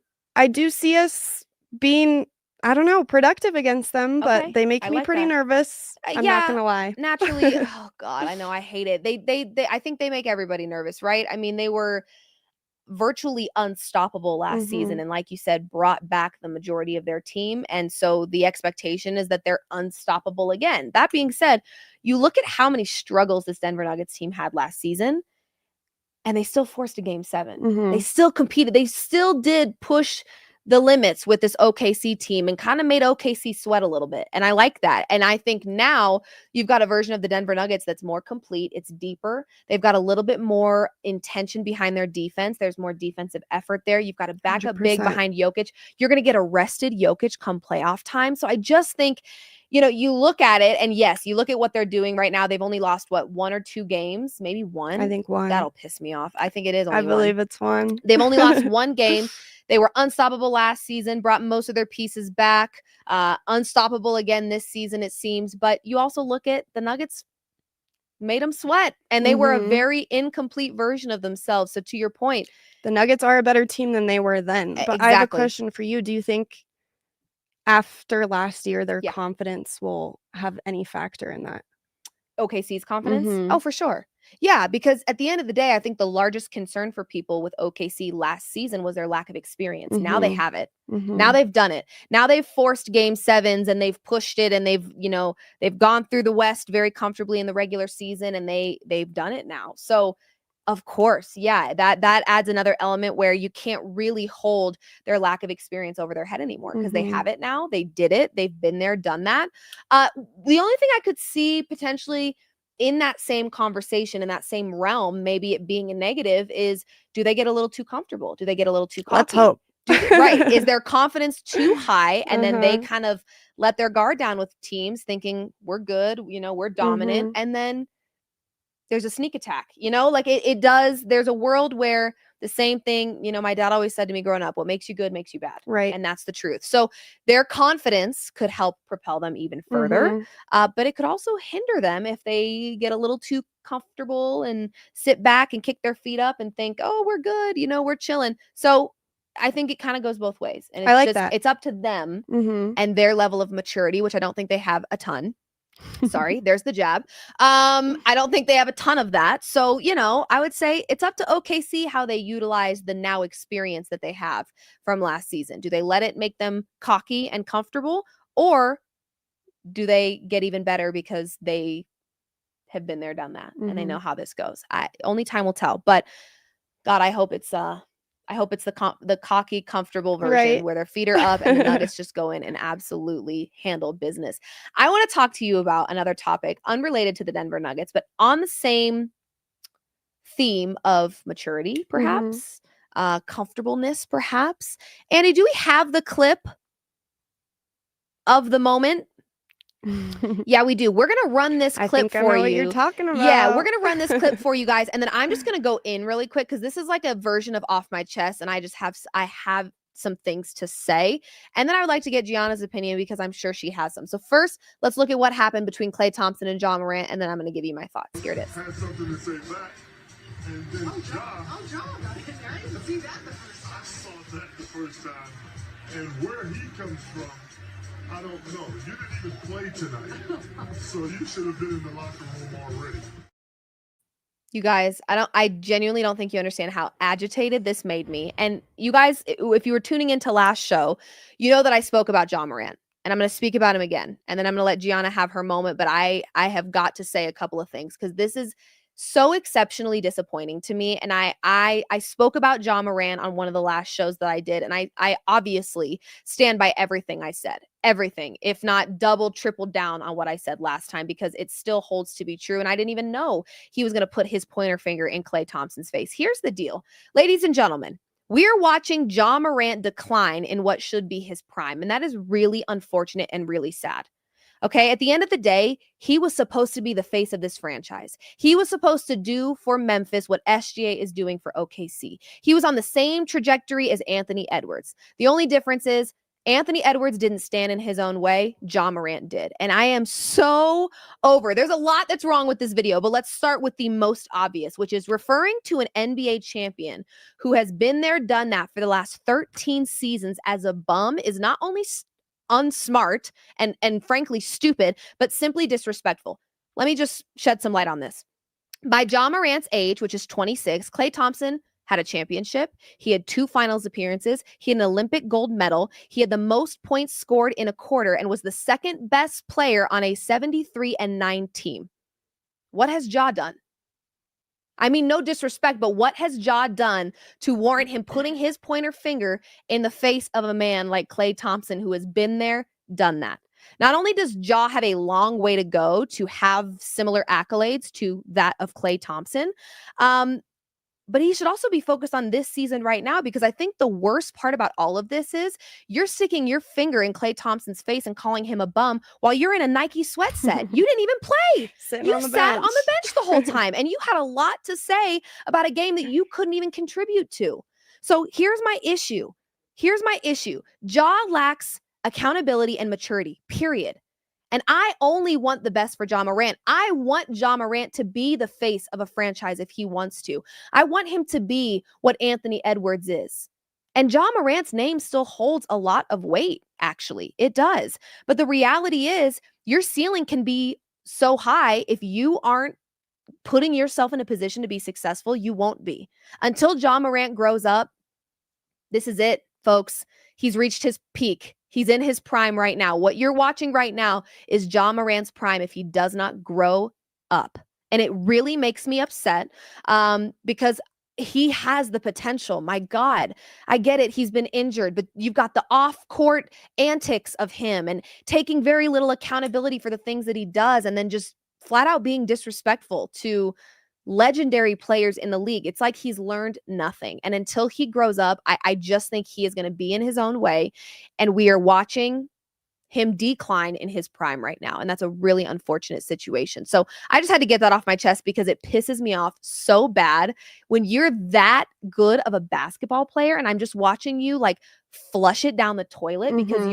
see us being, I don't know, productive against them, but they make me pretty nervous. I'm not gonna lie. Naturally. Oh God, I know, I hate it. They I think they make everybody nervous, right? I mean, they were virtually unstoppable last season, and like you said, brought back the majority of their team, and so the expectation is that they're unstoppable again. That being said, you look at how many struggles this Denver Nuggets team had last season, and they still forced a game 7. They still competed. They still did push the limits with this OKC team and kind of made OKC sweat a little bit. And I like that. And I think now you've got a version of the Denver Nuggets that's more complete. It's deeper. They've got a little bit more intention behind their defense. There's more defensive effort there. You've got a backup 100%. Big behind Jokic. You're going to get a rested Jokic come playoff time. So I just think, you know, you look at it, and yes, you look at what they're doing right now. They've only lost, 1 or 2 games? Maybe 1? I think 1. That'll piss me off. I think it is only 1. I believe it's 1. They've only lost 1 game. They were unstoppable last season, brought most of their pieces back, unstoppable again this season, it seems. But you also look at the Nuggets made them sweat, and they were a very incomplete version of themselves. So to your point, the Nuggets are a better team than they were then. But I have a question for you. Do you think after last year, their confidence will have any factor in that? OKC's confidence? Oh, for sure. Yeah, because at the end of the day, I think the largest concern for people with OKC last season was their lack of experience. Now they have it. Now they've done it. Now they've forced game 7s and they've pushed it, and they've gone through the West very comfortably in the regular season, and they've done it now. So of course, yeah, that adds another element where you can't really hold their lack of experience over their head anymore, because they have it now. They did it. They've been there, done that. The only thing I could see potentially in that same conversation, in that same realm, maybe it being a negative, is, do they get a little too comfortable? Do they get a little too cocky? Let's hope. Right. Is their confidence too high? And then they kind of let their guard down with teams thinking we're good, we're dominant. And then there's a sneak attack, like it does. There's a world where the same thing, my dad always said to me growing up, what makes you good makes you bad. Right. And that's the truth. So their confidence could help propel them even further, but it could also hinder them if they get a little too comfortable and sit back and kick their feet up and think, oh, we're good, we're chilling. So I think it kind of goes both ways. And it's I like that. It's up to them and their level of maturity, which I don't think they have a ton. Sorry, there's the jab. I don't think they have a ton of that. So, I would say it's up to OKC how they utilize the now experience that they have from last season. Do they let it make them cocky and comfortable, or do they get even better because they have been there, done that, and they know how this goes? Only time will tell. But God, I hope it's the cocky, comfortable version where their feet are up and the Nuggets just go in and absolutely handle business. I want to talk to you about another topic unrelated to the Denver Nuggets, but on the same theme of maturity, perhaps, comfortableness, perhaps. Andy, do we have the clip of the moment? Yeah, we do. We're going to run this clip I think for I know you. what you're talking about. Yeah, we're going to run this clip for you guys. And then I'm just going to go in really quick because this is like a version of Off My Chest. And I have some things to say. And then I would like to get Gianna's opinion because I'm sure she has some. So first, let's look at what happened between Klay Thompson and Ja Morant. And then I'm going to give you my thoughts. Here it is. Had something to say back. And then Ja got in there. I didn't see that the first time. I saw that the first time. And where he comes from, I don't know. You didn't even play tonight. So you should have been in the locker room already. You guys, I genuinely don't think you understand how agitated this made me. And you guys, if you were tuning into last show, you know that I spoke about Ja Morant. And I'm going to speak about him again. And then I'm going to let Gianna have her moment. But I have got to say a couple of things because this is so exceptionally disappointing to me. And I spoke about Ja Morant on one of the last shows that I did. And I obviously stand by everything I said. Everything, if not double, triple down on what I said last time, because it still holds to be true. And I didn't even know he was going to put his pointer finger in Klay Thompson's face. Here's the deal, ladies and gentlemen. We are watching Ja Morant decline in what should be his prime. And that is really unfortunate and really sad. Okay, at the end of the day, he was supposed to be the face of this franchise. He was supposed to do for Memphis what SGA is doing for OKC. He was on the same trajectory as Anthony Edwards. The only difference is Anthony Edwards didn't stand in his own way. Ja Morant did. And I am so over. There's a lot that's wrong with this video, but let's start with the most obvious, which is referring to an NBA champion who has been there, done that for the last 13 seasons as a bum is not only unsmart and frankly stupid, but simply disrespectful. Let me just shed some light on this. By Ja Morant's age, which is 26, Klay Thompson had a championship. He had 2 finals appearances. He had an Olympic gold medal. He had the most points scored in a quarter and was the second best player on a 73-9 team. What has Ja done? I mean, no disrespect, but what has Ja done to warrant him putting his pointer finger in the face of a man like Klay Thompson, who has been there, done that? Not only does Ja have a long way to go to have similar accolades to that of Klay Thompson, but he should also be focused on this season right now, because I think the worst part about all of this is you're sticking your finger in Klay Thompson's face and calling him a bum while you're in a Nike sweat set. You didn't even play. You sat on the bench the whole time, and you had a lot to say about a game that you couldn't even contribute to. So here's my issue. Ja lacks accountability and maturity, period. And I only want the best for Ja Morant. I want Ja Morant to be the face of a franchise if he wants to. I want him to be what Anthony Edwards is. And Ja Morant's name still holds a lot of weight, actually. It does. But the reality is your ceiling can be so high. If you aren't putting yourself in a position to be successful, you won't be. Until Ja Morant grows up, this is it, folks. He's reached his peak. He's in his prime right now. What you're watching right now is Ja Morant's prime if he does not grow up. And it really makes me upset because he has the potential. My God, I get it. He's been injured, but you've got the off-court antics of him and taking very little accountability for the things that he does and then just flat out being disrespectful to legendary players in the league. It's like he's learned nothing. And until he grows up, I just think he is going to be in his own way. And we are watching him decline in his prime right now. And that's a really unfortunate situation. So I just had to get that off my chest because it pisses me off so bad when you're that good of a basketball player and I'm just watching you like flush it down the toilet because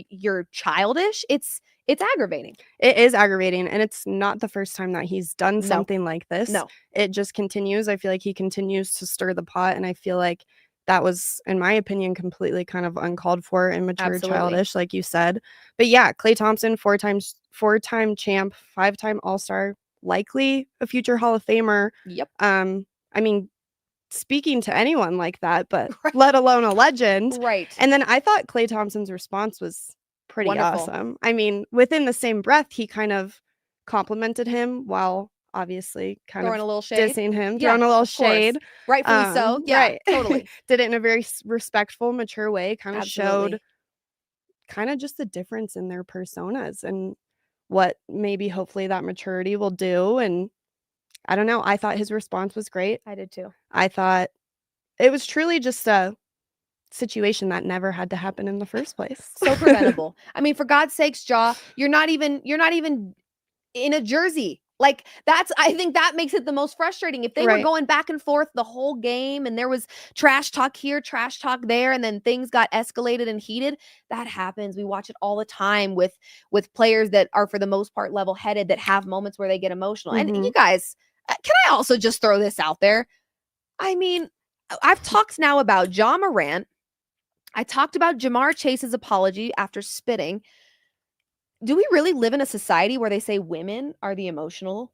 you're childish. It's aggravating. It is aggravating, and it's not the first time that he's done No. something like this. No. It just continues. I feel like he continues to stir the pot, and I feel like that was, in my opinion, completely kind of uncalled for, immature, Absolutely. childish, like you said. But yeah, Klay Thompson, four-time champ, 5-time All-Star, likely a future Hall of Famer. Yep. I mean, speaking to anyone like that, but let alone a legend. Right. And then I thought Klay Thompson's response was pretty Wonderful. awesome. I mean, within the same breath, he kind of complimented him while obviously kind Throwing a of little shade. dissing him, Yeah, throwing a little of course. shade. Rightfully so. Yeah, Right. totally. Did it in a very respectful, mature way, kind of Absolutely. showed kind of just the difference in their personas and what maybe hopefully that maturity will do. And I don't know. I thought his response was great. I did too. I thought it was truly just a situation that never had to happen in the first place. So preventable. I mean, for God's sakes, Ja, you're not even in a jersey. Like I think that makes it the most frustrating. If they were Right. going back and forth the whole game and there was trash talk here, trash talk there, and then things got escalated and heated, that happens. We watch it all the time with players that are for the most part level-headed that have moments where they get emotional. And you guys, can I also just throw this out there? I mean, I've talked now about Ja Morant. I talked about Jamar Chase's apology after spitting. Do we really live in a society where they say women are the two emotional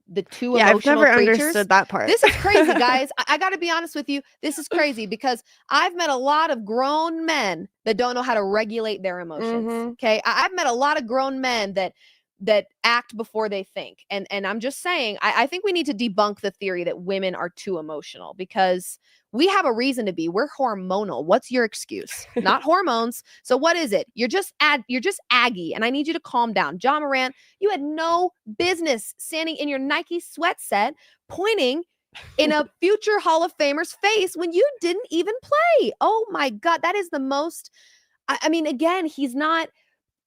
I've never creatures? understood that part. This is crazy, guys. I got to be honest with you. This is crazy because I've met a lot of grown men that don't know how to regulate their emotions. Okay. I've met a lot of grown men that act before they think. And I'm just saying, I think we need to debunk the theory that women are too emotional because we have a reason to be. We're hormonal. What's your excuse? Not hormones. So what is it? You're just aggy, and I need you to calm down. Ja Morant, you had no business standing in your Nike sweat set pointing in a future Hall of Famer's face when you didn't even play. Oh my God, that is the most. I mean, again, he's not.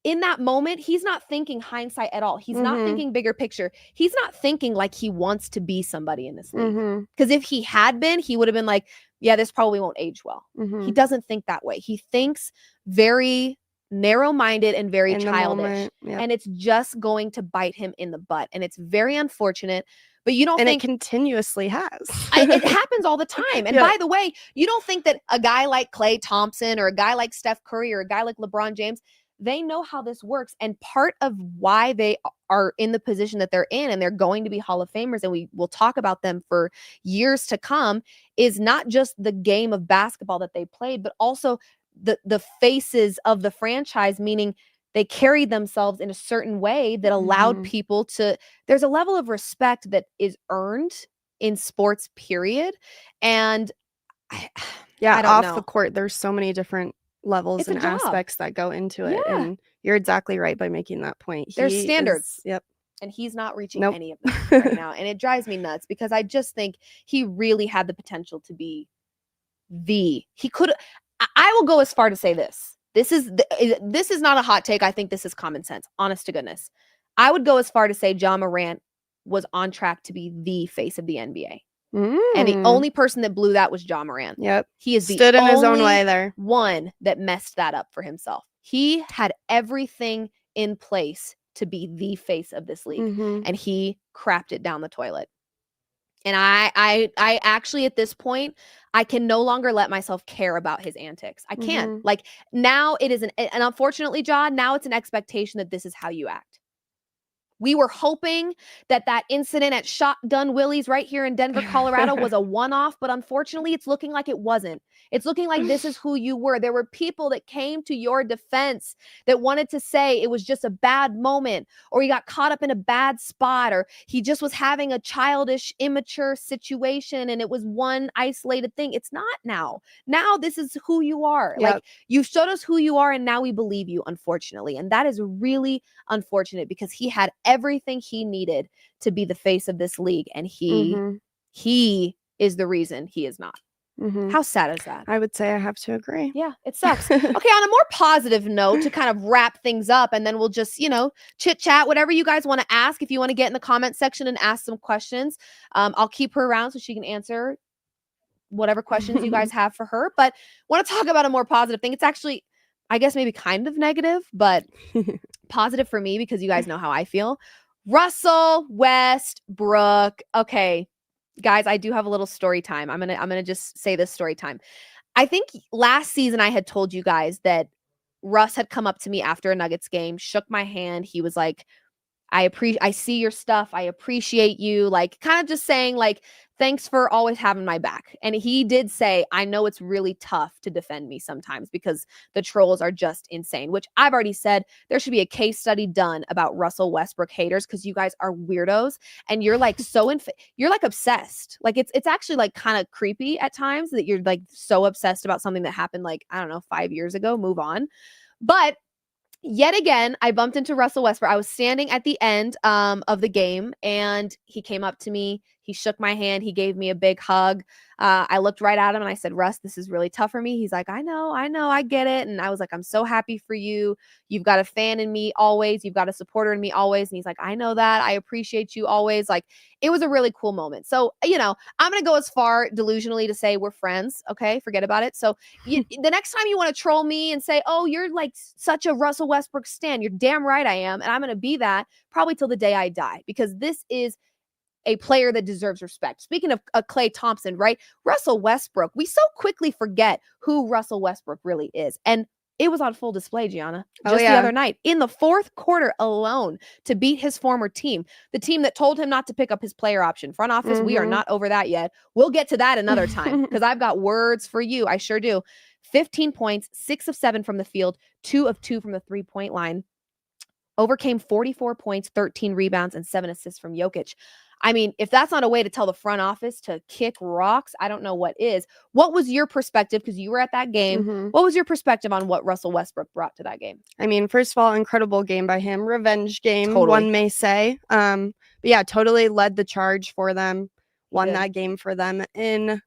In that moment, he's not thinking hindsight at all. He's not thinking bigger picture. He's not thinking like he wants to be somebody in this league. Because if he had been, he would have been like, yeah, this probably won't age well. He doesn't think that way. He thinks very narrow-minded and very childish. Yep. And it's just going to bite him in the butt. And it's very unfortunate. But you don't and think it continuously has. it happens all the time. And by the way, you don't think that a guy like Klay Thompson or a guy like Steph Curry or a guy like LeBron James, they know how this works. And part of why they are in the position that they're in and they're going to be Hall of Famers, and we will talk about them for years to come, is not just the game of basketball that they played, but also the faces of the franchise, meaning they carried themselves in a certain way that allowed people to, there's a level of respect that is earned in sports, period. And I don't off know. the court, there's so many different levels It's a and job. aspects that go into it. Yeah. And you're exactly right by making that point. There's standards. Yep. And he's not reaching Nope. any of them right now. And it drives me nuts because I just think he really had the potential to be he could. I will go as far to say this. This is not a hot take. I think this is common sense. Honest to goodness. I would go as far to say Ja Morant was on track to be the face of the NBA. And the only person that blew that was Ja Morant. Yep. He is Stood the in his own only way there. one that messed that up for himself. He had everything in place to be the face of this league, and he crapped it down the toilet. And I actually, at this point, I can no longer let myself care about his antics. I can't. Like, now it is and unfortunately, Ja, now it's an expectation that this is how you act. We were hoping that incident at Shotgun Willie's right here in Denver, Colorado was a one-off, but unfortunately it's looking like it wasn't. It's looking like this is who you were. There were people that came to your defense that wanted to say it was just a bad moment, or he got caught up in a bad spot, or he just was having a childish, immature situation and it was one isolated thing. It's not now. Now this is who you are. Yep. Like, you showed us who you are and now we believe you, unfortunately. And that is really unfortunate because he had everything he needed to be the face of this league, and he is the reason he is not. How sad is that? I would say I have to agree. Yeah, it sucks. Okay, on a more positive note to kind of wrap things up, and then we'll just, chit chat, whatever you guys want to ask. If you want to get in the comment section and ask some questions, I'll keep her around so she can answer whatever questions you guys have for her. But want to talk about a more positive thing. It's actually, I guess, maybe kind of negative, but positive for me because you guys know how I feel. Russell Westbrook. Okay, guys, I do have a little story time. I'm gonna just say this story time. I think last season I had told you guys that Russ had come up to me after a Nuggets game, shook my hand. He was like, I see your stuff. I appreciate you. Like, kind of just saying, like, thanks for always having my back. And he did say, I know it's really tough to defend me sometimes because the trolls are just insane, which I've already said there should be a case study done about Russell Westbrook haters because you guys are weirdos and you're like you're like obsessed. Like, it's actually like kind of creepy at times that you're like so obsessed about something that happened like, I don't know, 5 years ago. Move on. But yet again, I bumped into Russell Westbrook. I was standing at the end of the game, and he came up to me. He shook my hand. He gave me a big hug. I looked right at him, and I said, Russ, this is really tough for me. He's like, I know, I get it. And I was like, I'm so happy for you. You've got a fan in me always. You've got a supporter in me always. And he's like, I know that. I appreciate you always. Like, it was a really cool moment. So, I'm going to go as far delusionally to say we're friends. Okay, forget about it. So the next time you want to troll me and say, oh, you're like such a Russell Westbrook stan, you're damn right I am. And I'm going to be that probably till the day I die because this is a player that deserves respect. Speaking of Klay Thompson, right? Russell Westbrook, we so quickly forget who Russell Westbrook really is. And it was on full display, Gianna, just the other night in the fourth quarter alone to beat his former team, the team that told him not to pick up his player option. Front office, we are not over that yet. We'll get to that another time because I've got words for you. I sure do. 15 points, 6 of 7 from the field, 2 of 2 from the 3-point line. Overcame 44 points, 13 rebounds, and 7 assists from Jokic. I mean, if that's not a way to tell the front office to kick rocks, I don't know what is. What was your perspective? Because you were at that game. What was your perspective on what Russell Westbrook brought to that game? I mean, first of all, incredible game by him. Revenge game, one may say. But yeah, totally led the charge for them. Won that game for them in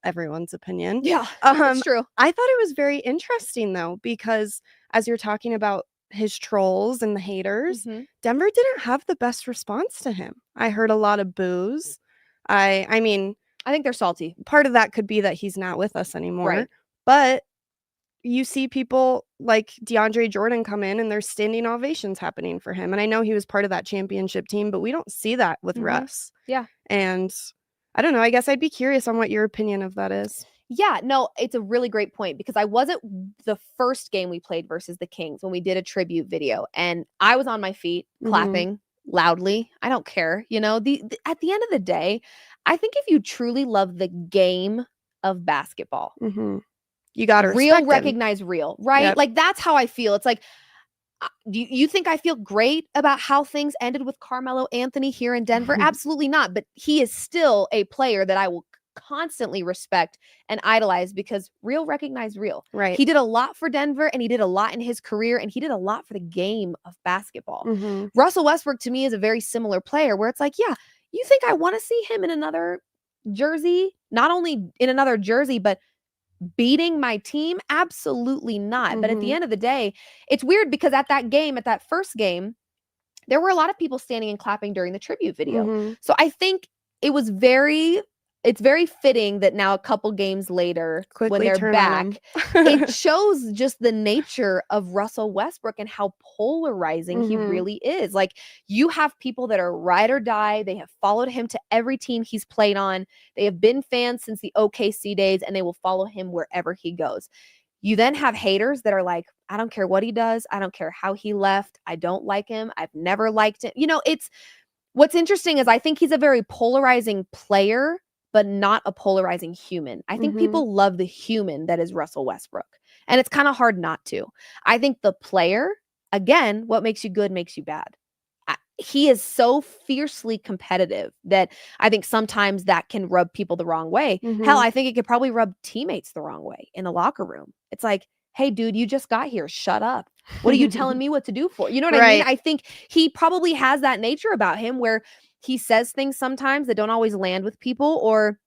everyone's opinion. Yeah, it's true. I thought it was very interesting, though, because as you're talking about his trolls and the haters, Denver didn't have the best response to him. I heard a lot of boos. I mean, I think they're salty. Part of that could be that he's not with us anymore. Right. But you see people like DeAndre Jordan come in and there's standing ovations happening for him. And I know he was part of that championship team, but we don't see that with Russ. Yeah. And I don't know. I guess I'd be curious on what your opinion of that is. Yeah, no, it's a really great point because I wasn't the first game we played versus the Kings when we did a tribute video, and I was on my feet clapping loudly. I don't care. At the end of the day, I think if you truly love the game of basketball, you got to recognize real, right? Yep. Like, that's how I feel. It's like, do you think I feel great about how things ended with Carmelo Anthony here in Denver? Absolutely not. But he is still a player that I will constantly respect and idolize because real recognize real. Right. He did a lot for Denver and he did a lot in his career and he did a lot for the game of basketball. Russell Westbrook to me is a very similar player where it's like, yeah, you think I want to see him in another jersey? Not only in another jersey, but beating my team? Absolutely not. But at the end of the day, it's weird because at that first game, there were a lot of people standing and clapping during the tribute video. So I think it's very fitting that now a couple games later, when they're back, it shows just the nature of Russell Westbrook and how polarizing he really is. Like, you have people that are ride or die. They have followed him to every team he's played on. They have been fans since the OKC days, and they will follow him wherever he goes. You then have haters that are like, I don't care what he does. I don't care how he left. I don't like him. I've never liked him. What's interesting is I think he's a very polarizing player, but not a polarizing human. I think people love the human that is Russell Westbrook. And it's kind of hard not to. I think the player, again, what makes you good makes you bad. He is so fiercely competitive that I think sometimes that can rub people the wrong way. Hell, I think it could probably rub teammates the wrong way in the locker room. It's like, hey, dude, you just got here. Shut up. What are you telling me what to do for? You know what I mean? I think he probably has that nature about him where he says things sometimes that don't always land with people, or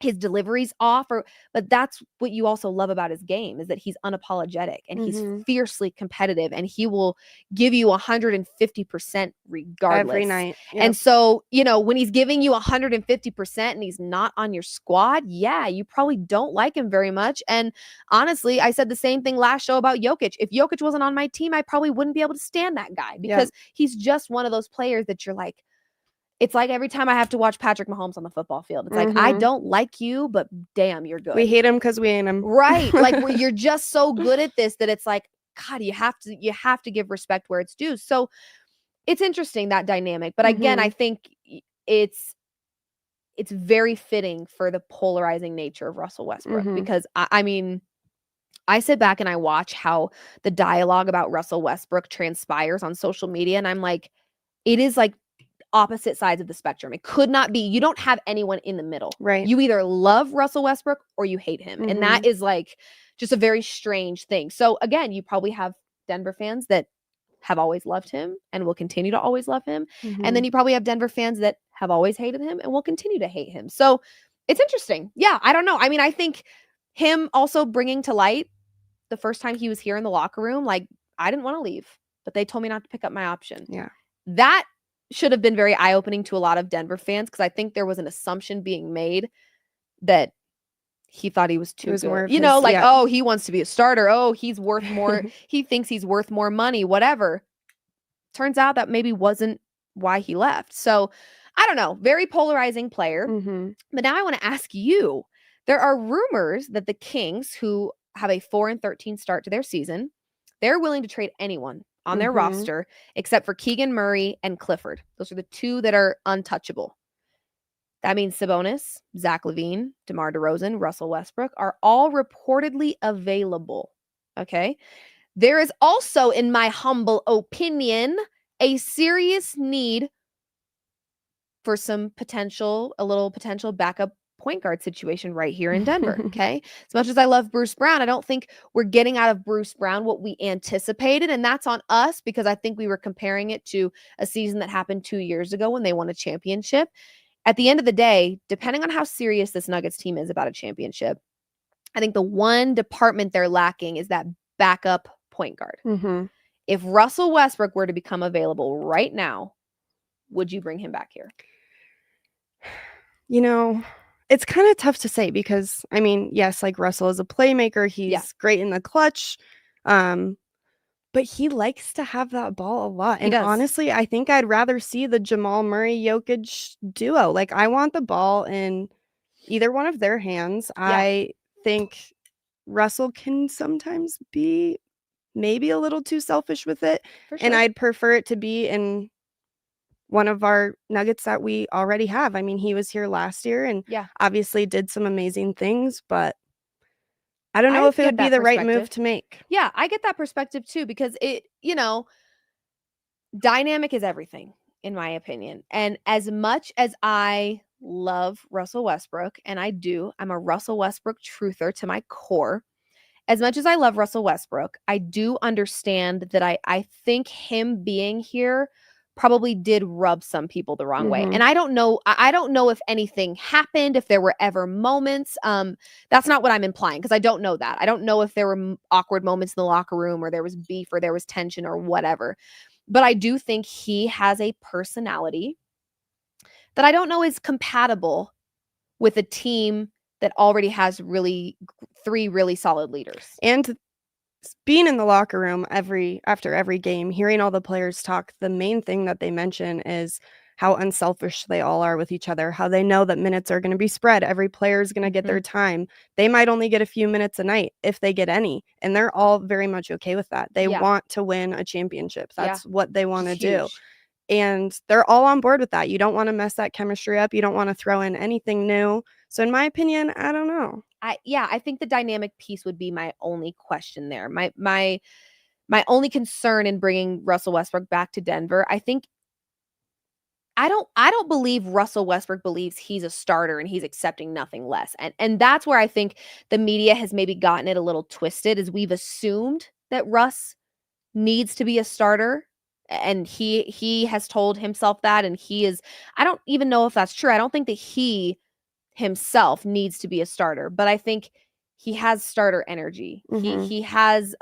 his delivery's off, but that's what you also love about his game, is that he's unapologetic and he's fiercely competitive, and he will give you 150% regardless. Every night. Yep. And so, when he's giving you 150% and he's not on your squad, yeah, you probably don't like him very much. And honestly, I said the same thing last show about Jokic. If Jokic wasn't on my team, I probably wouldn't be able to stand that guy, because he's just one of those players that you're like, it's like every time I have to watch Patrick Mahomes on the football field, it's like, I don't like you, but damn, you're good. We hate him because we ain't him. Right. Like, where you're just so good at this that it's like, God, you have to give respect where it's due. So it's interesting, that dynamic. But again, I think it's very fitting for the polarizing nature of Russell Westbrook, because I sit back and I watch how the dialogue about Russell Westbrook transpires on social media. And I'm like, it is like opposite sides of the spectrum. It could not be. You don't have anyone in the middle. Right. You either love Russell Westbrook or you hate him. And that is like just a very strange thing. So again, you probably have Denver fans that have always loved him and will continue to always love him. And then you probably have Denver fans that have always hated him and will continue to hate him. So it's interesting. Yeah, I don't know. I mean, I think him also bringing to light the first time he was here in the locker room, like, I didn't want to leave, but they told me not to pick up my option. Yeah. That should have been very eye-opening to a lot of Denver fans, because I think there was an assumption being made that he thought he was too good. Oh, he wants to be a starter. Oh, he's worth more. He thinks he's worth more money, whatever. Turns out that maybe wasn't why he left. So I don't know. Very polarizing player. But now I want to ask you, there are rumors that the Kings, who have a 4-13 start to their season, they're willing to trade anyone on their roster except for Keegan Murray and Clifford. Those are the two that are untouchable. That means Sabonis, Zach LaVine, DeMar DeRozan, Russell Westbrook are all reportedly available. Okay. There is also, in my humble opinion, a serious need for a little potential backup point guard situation right here in Denver. Okay. As much as I love Bruce Brown, I don't think we're getting out of Bruce Brown what we anticipated. And that's on us, because I think we were comparing it to a season that happened 2 years ago when they won a championship. At the end of the day, depending on how serious this Nuggets team is about a championship, I think the one department they're lacking is that backup point guard. If Russell Westbrook were to become available right now, would you bring him back here? It's kind of tough to say, because, I mean, yes, like, Russell is a playmaker. He's great in the clutch. But he likes to have that ball a lot. And honestly, I think I'd rather see the Jamal Murray-Jokic duo. Like, I want the ball in either one of their hands. Yeah. I think Russell can sometimes be maybe a little too selfish with it. For sure. And I'd prefer it to be in one of our Nuggets that we already have. I mean, he was here last year and obviously did some amazing things, but I don't know if it would be the right move to make. Yeah, I get that perspective too, because dynamic is everything, in my opinion. And as much as I love Russell Westbrook, and I'm a Russell Westbrook truther to my core. As much as I love Russell Westbrook, I do understand that I think him being here probably did rub some people the wrong way. And I don't know if anything happened, if there were ever moments. That's not what I'm implying, because I don't know that. I don't know if there were awkward moments in the locker room, or there was beef, or there was tension, or whatever. But I do think he has a personality that I don't know is compatible with a team that already has three really solid leaders. And being in the locker room after every game, hearing all the players talk, the main thing that they mention is how unselfish they all are with each other, how they know that minutes are going to be spread. Every player is going to get their time. They might only get a few minutes a night, if they get any. And they're all very much okay with that. They want to win a championship. That's what they want to do. And they're all on board with that. You don't want to mess that chemistry up. You don't want to throw in anything new. So in my opinion, I don't know. I think the dynamic piece would be my only question there. My only concern in bringing Russell Westbrook back to Denver. I think I don't believe Russell Westbrook believes he's a starter and he's accepting nothing less. And that's where I think the media has maybe gotten it a little twisted, is we've assumed that Russ needs to be a starter. And he has told himself that, and I don't even know if that's true. I don't think that he himself needs to be a starter, but I think he has starter energy. He has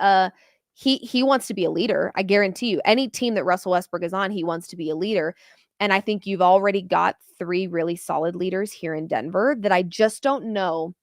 he wants to be a leader. I guarantee you, any team that Russell Westbrook is on, he wants to be a leader. And I think you've already got 3 really solid leaders here in Denver that I just don't know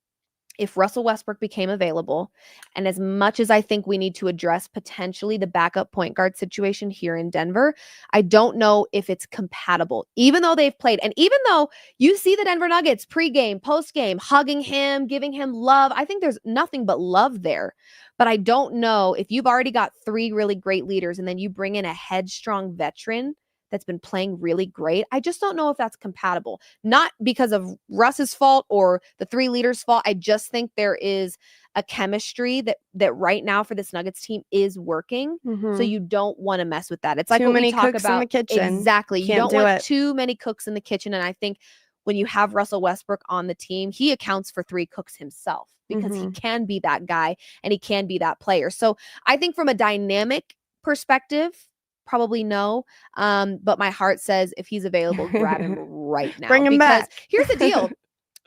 if Russell Westbrook became available. And as much as I think we need to address potentially the backup point guard situation here in Denver, I don't know if it's compatible, even though they've played. And even though you see the Denver Nuggets pregame, postgame, hugging him, giving him love, I think there's nothing but love there. But I don't know if you've already got 3 really great leaders and then you bring in a headstrong veteran that's been playing really great. I just don't know if that's compatible. Not because of Russ's fault or the 3 leaders' fault. I just think there is a chemistry that right now for this Nuggets team is working. So you don't want to mess with that. It's like Too what many we talk cooks about. in the kitchen. Exactly. You Can't don't do want it. too many cooks in the kitchen. And I think when you have Russell Westbrook on the team, he accounts for 3 cooks himself because he can be that guy and he can be that player. So I think from a dynamic perspective, probably no. But my heart says if he's available, grab him right now. Bring him because back. Here's the deal.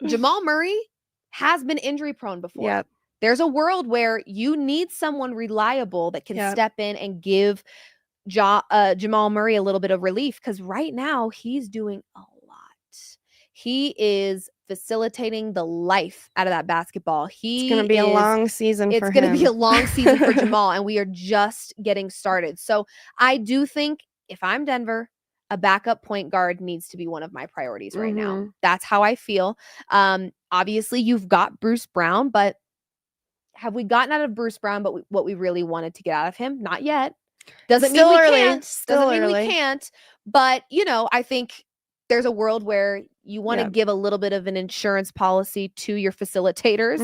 Jamal Murray has been injury prone before. Yep. There's a world where you need someone reliable that can Yep. step in and give Jamal Murray a little bit of relief, because right now he's doing a lot. He is facilitating the life out of that basketball. It's going to be a long season for him. It's going to be a long season for Jamal, and we are just getting started. So I do think if I'm Denver, a backup point guard needs to be one of my priorities right now. That's how I feel. Obviously, you've got Bruce Brown, but have we gotten out of Bruce Brown but what we really wanted to get out of him? Not yet. Doesn't mean we can't. Doesn't mean we can't. But, I think there's a world where you want to give a little bit of an insurance policy to your facilitators.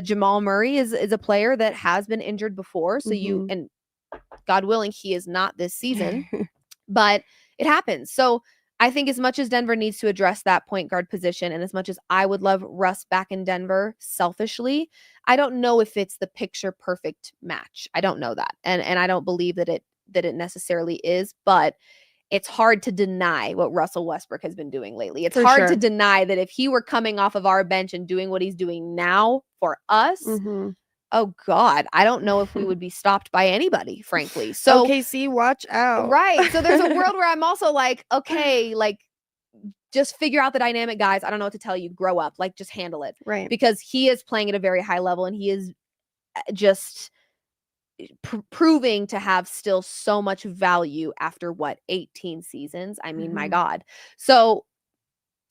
Jamal Murray is a player that has been injured before. So and God willing, he is not this season, but it happens. So I think as much as Denver needs to address that point guard position, and as much as I would love Russ back in Denver selfishly, I don't know if it's the picture perfect match. I don't know that. And I don't believe that it necessarily is, but it's hard to deny what Russell Westbrook has been doing lately. It's hard to deny that if he were coming off of our bench and doing what he's doing now for us, oh God, I don't know if we would be stopped by anybody, frankly. So OKC, watch out. Right. So there's a world where I'm also like, okay, like just figure out the dynamic, guys. I don't know what to tell you. Grow up, like just handle it. Right. Because he is playing at a very high level and he is just proving to have still so much value after 18 seasons. I mean, my God. So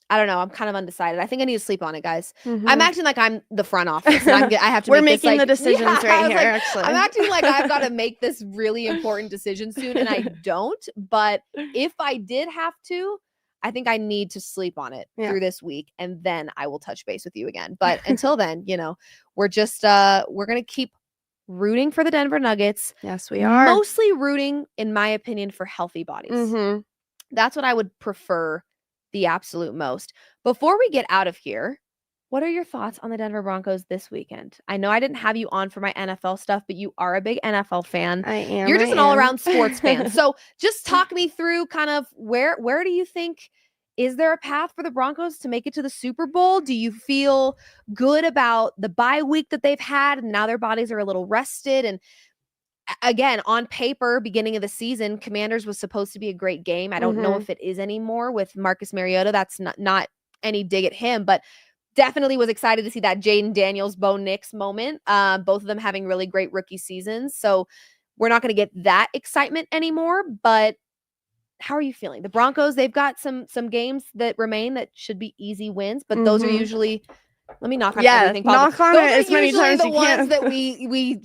I don't know. I'm kind of undecided. I think I need to sleep on it, guys. I'm acting like I'm the front office. And I have to. We're make making this, the decisions right here. Like, actually, I'm acting like I've got to make this really important decision soon, and I don't. But if I did have to, I think I need to sleep on it through this week, and then I will touch base with you again. But until then, we're just we're gonna keep rooting for the Denver Nuggets. Yes, we are. Mostly rooting, in my opinion, for healthy bodies. That's what I would prefer the absolute most. Before we get out of here, what are your thoughts on the Denver Broncos this weekend? I know I didn't have you on for my NFL stuff, but you are a big NFL fan. I am. You're just an all-around sports fan. So just talk me through kind of where do you think, is there a path for the Broncos to make it to the Super Bowl? Do you feel good about the bye week that they've had and now their bodies are a little rested? And again, on paper, beginning of the season, Commanders was supposed to be a great game. I don't know if it is anymore with Marcus Mariota. That's not any dig at him, but definitely was excited to see that Jaden Daniels, Bo Nix moment. Both of them having really great rookie seasons. So we're not going to get that excitement anymore, but how are you feeling? The Broncos, they've got some games that remain that should be easy wins, but those are usually, let me knock on everything possible. Knock on those it as many times the you ones can. that we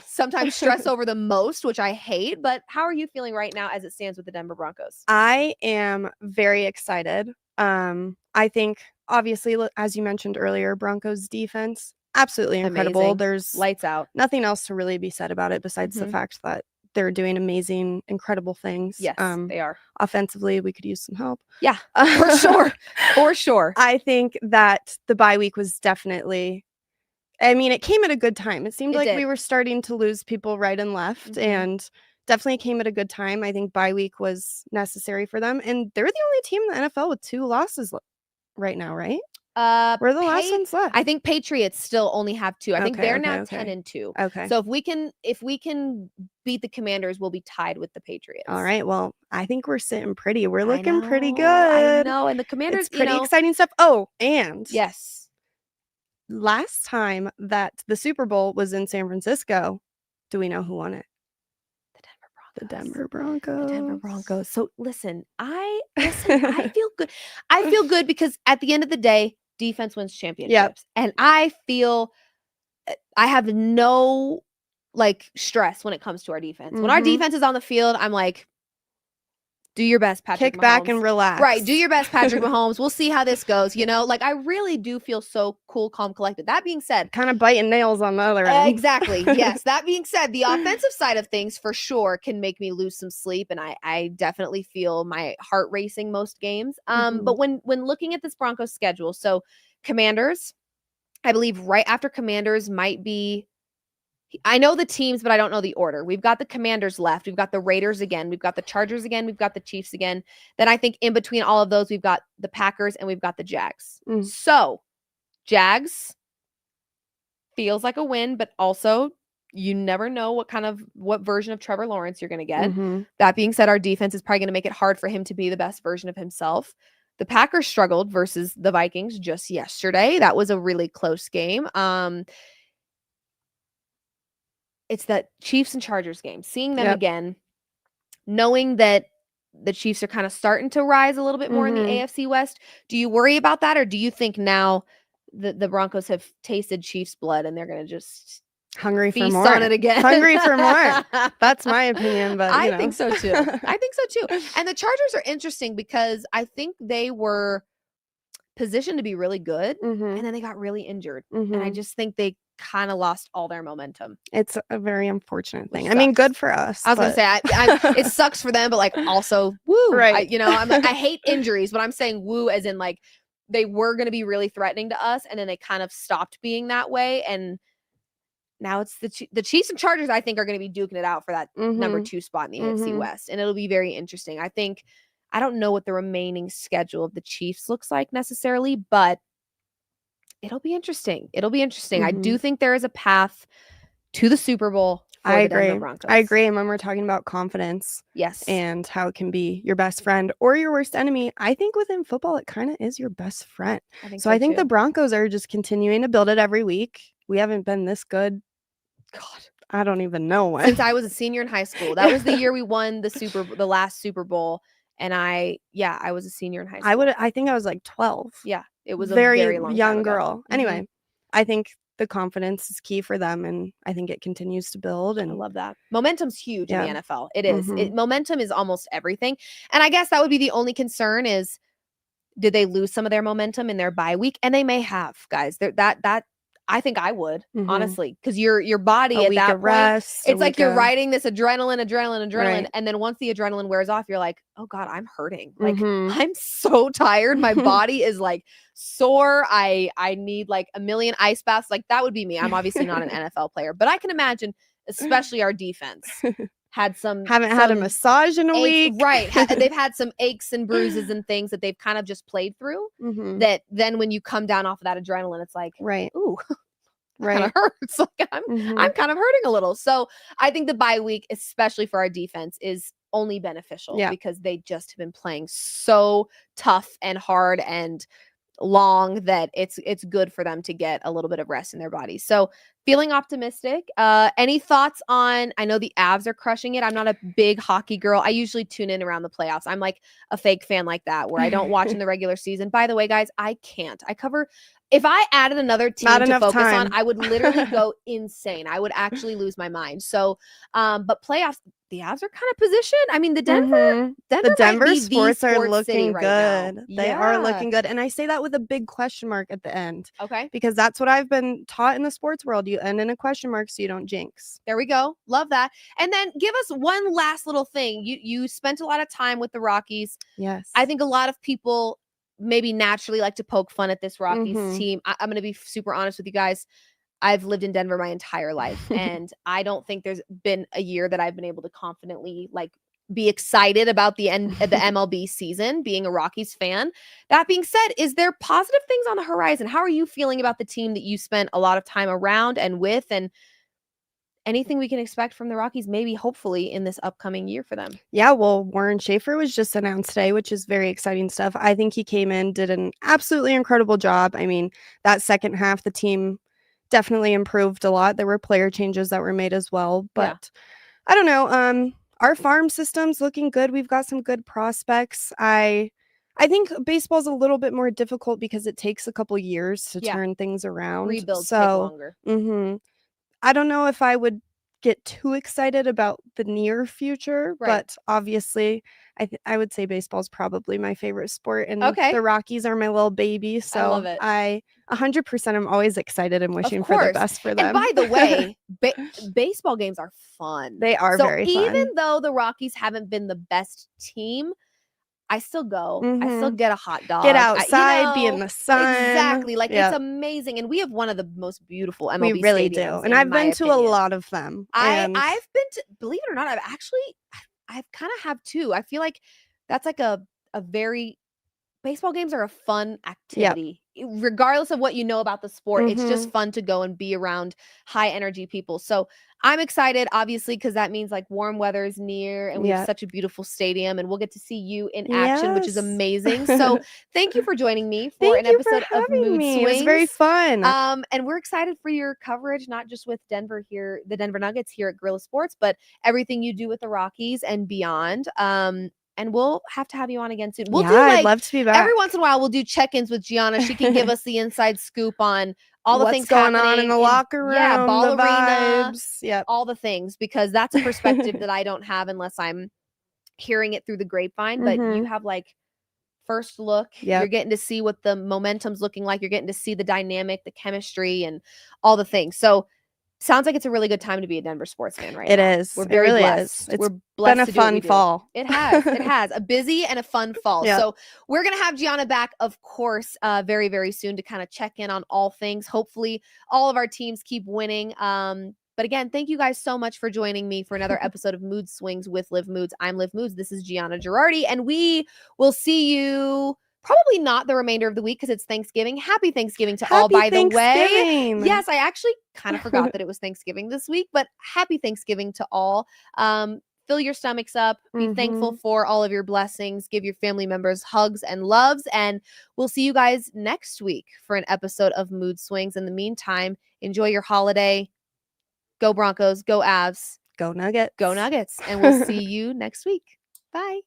sometimes stress over the most, which I hate. But how are you feeling right now as it stands with the Denver Broncos? I am very excited. I think obviously, as you mentioned earlier, Broncos defense, absolutely incredible. Amazing. There's Lights out. nothing else to really be said about it besides the fact that they're doing amazing, incredible things. Yes, they are. Offensively, we could use some help. Yeah, for sure. For sure. I think that the bye week was definitely, it came at a good time. It seemed like we were starting to lose people right and left, and definitely came at a good time. I think bye week was necessary for them, and they're the only team in the NFL with 2 losses right now, right? We're the last ones left. I think Patriots still only have 2. I think Okay, they're okay, now okay. 10-2. Okay. So if we can beat the Commanders, we'll be tied with the Patriots. All right. Well, I think we're sitting pretty. We're I looking pretty know, good. I know. And the Commanders, It's pretty exciting stuff. Oh, and yes. last time that the Super Bowl was in San Francisco, do we know who won it? The Denver Broncos. The Denver Broncos. So listen, I feel good. I feel good because at the end of the day, defense wins championships. And I feel I have no stress when it comes to our defense. When our defense is on the field, I'm like, do your best, Patrick Mahomes. Kick back and relax. Right. Do your best, Patrick Mahomes. We'll see how this goes. I really do feel so cool, calm, collected. That being said, kind of biting nails on the other end. Exactly. Yes. That being said, the offensive side of things for sure can make me lose some sleep. And I definitely feel my heart racing most games. But when looking at this Broncos schedule, so Commanders, I believe right after Commanders might be, I know the teams, but I don't know the order. We've got the Commanders left. We've got the Raiders again. We've got the Chargers again. We've got the Chiefs again. Then I think in between all of those, we've got the Packers and we've got the Jags. So Jags feels like a win, but also you never know what version of Trevor Lawrence you're going to get. That being said, our defense is probably going to make it hard for him to be the best version of himself. The Packers struggled versus the Vikings just yesterday. That was a really close game. It's that Chiefs and Chargers game. Seeing them again, knowing that the Chiefs are kind of starting to rise a little bit more in the AFC West. Do you worry about that, or do you think now the Broncos have tasted Chiefs blood and they're going to just hungry feast for more on it again? Hungry for more. That's my opinion, but I think so too. I think so too. And the Chargers are interesting because I think they were positioned to be really good, and then they got really injured, and I just think they kind of lost all their momentum. It's a very unfortunate thing. I mean, good for us. I was gonna say it sucks for them, but also woo. Right. I hate injuries, but I'm saying woo as in they were gonna be really threatening to us, and then they kind of stopped being that way, and now it's the Chiefs and Chargers. I think are gonna be duking it out for that number 2 spot in the AFC West, and it'll be very interesting. I don't know what the remaining schedule of the Chiefs looks like necessarily, but it'll be interesting. I do think there is a path to the Super Bowl for the Denver Broncos. I agree. And when we're talking about confidence, yes, and how it can be your best friend or your worst enemy, I think within football, it kind of is your best friend. I think the Broncos are just continuing to build it every week. We haven't been this good. God, I don't even know when. Since I was a senior in high school. That was the year we won the last Super Bowl. And I was a senior in high school. I think I was like 12. Yeah. It was very a very long young time ago. girl. Anyway, I think the confidence is key for them, and I think it continues to build. And I love that. Momentum's huge in the NFL. It is. Momentum is almost everything. And I guess that would be the only concern is, did they lose some of their momentum in their bye week? And they may have, guys. That I think I would, honestly, because your body at that point, it's like you're riding this adrenaline, right. And then once the adrenaline wears off, you're like, oh God, I'm hurting. I'm so tired. My body is sore. I need a million ice baths. That would be me. I'm obviously not an NFL player, but I can imagine, especially our defense had haven't had a massage in a week. Right. They've had some aches and bruises and things that they've kind of just played through, that then when you come down off of that adrenaline, it's like, right. Ooh, right. kind of hurts. I'm kind of hurting a little. So I think the bye week, especially for our defense, is only beneficial because they just have been playing so tough and hard and long that it's good for them to get a little bit of rest in their bodies. So feeling optimistic. Any thoughts on, I know the Avs are crushing it. I'm not a big hockey girl. I usually tune in around the playoffs. I'm like a fake fan like that where I don't watch in the regular season. By the way, guys, I can't. I cover, if I added another team to focus on, I would literally go insane. I would actually lose my mind. So, but playoffs, the Avs are kind of positioned. I mean, the Denver sports are looking right good. Now. They are looking good. And I say that with a big question mark at the end. Okay. Because that's what I've been taught in the sports world. You end in a question mark so you don't jinx. There we go. Love that. And then give us one last little thing. You spent a lot of time with the Rockies. Yes. I think a lot of people maybe naturally like to poke fun at this Rockies team. I'm going to be super honest with you guys. I've lived in Denver my entire life, and I don't think there's been a year that I've been able to confidently be excited about the end of the MLB season, being a Rockies fan. That being said, is there positive things on the horizon? How are you feeling about the team that you spent a lot of time around and with, and anything we can expect from the Rockies, maybe hopefully in this upcoming year for them? Yeah, well, Warren Schaefer was just announced today, which is very exciting stuff. I think he came in, did an absolutely incredible job. I mean, that second half, the team definitely improved a lot. There were player changes that were made as well, but I don't know. Our farm system's looking good. We've got some good prospects. I think baseball's a little bit more difficult because it takes a couple years to turn things around. Rebuilds take So, longer. I don't know if I would get too excited about the near future, but obviously I would say baseball's probably my favorite sport, and the Rockies are my little baby. So I love it. I 100% am always excited and wishing for the best for them. And by the way, baseball games are fun. They are very fun. Even though the Rockies haven't been the best team, I still go. I still get a hot dog. Get outside, be in the sun. Exactly. Like, it's amazing. And we have one of the most beautiful MLB We really stadiums, do. And I've been to a lot of them. I've been to, believe it or not, I've kind of have too. I feel like that's like a very, baseball games are a fun activity. Regardless of what you know about the sport, it's just fun to go and be around high energy people. So I'm excited, obviously, because that means like warm weather is near and we have such a beautiful stadium, and we'll get to see you in action, which is amazing. So thank you for joining me for an episode of Mood Swings. It was very fun. And we're excited for your coverage, not just with Denver here, the Denver Nuggets here at Guerrilla Sports, but everything you do with the Rockies and beyond. And we'll have to have you on again soon. We'll do I'd love to be back. Every once in a while, we'll do check-ins with Gianna. She can give us the inside scoop on all the What's things going on in the locker room, ball the arena, vibes, all the things, because that's a perspective that I don't have unless I'm hearing it through the grapevine. But you have like first look. You're getting to see what the momentum's looking like. You're getting to see the dynamic, the chemistry, and all the things. So sounds like it's a really good time to be a Denver sports fan right now. It is. We're very blessed. It's We're blessed been a fun fall. It has. It has. A busy and a fun fall. So we're going to have Gianna back, of course, very, very soon to kind of check in on all things. Hopefully all of our teams keep winning. But again, thank you guys so much for joining me for another episode of Mood Swings with Liv Moods. I'm Liv Moods. This is Gianna Girardi, and we will see you probably not the remainder of the week because it's Thanksgiving. Happy Thanksgiving to all, by the way. Yes, I actually kind of forgot that it was Thanksgiving this week, but happy Thanksgiving to all. Fill your stomachs up. Be thankful for all of your blessings. Give your family members hugs and loves. And we'll see you guys next week for an episode of Mood Swings. In the meantime, enjoy your holiday. Go Broncos. Go Avs. Go Nuggets. Go Nuggets. And we'll see you next week. Bye.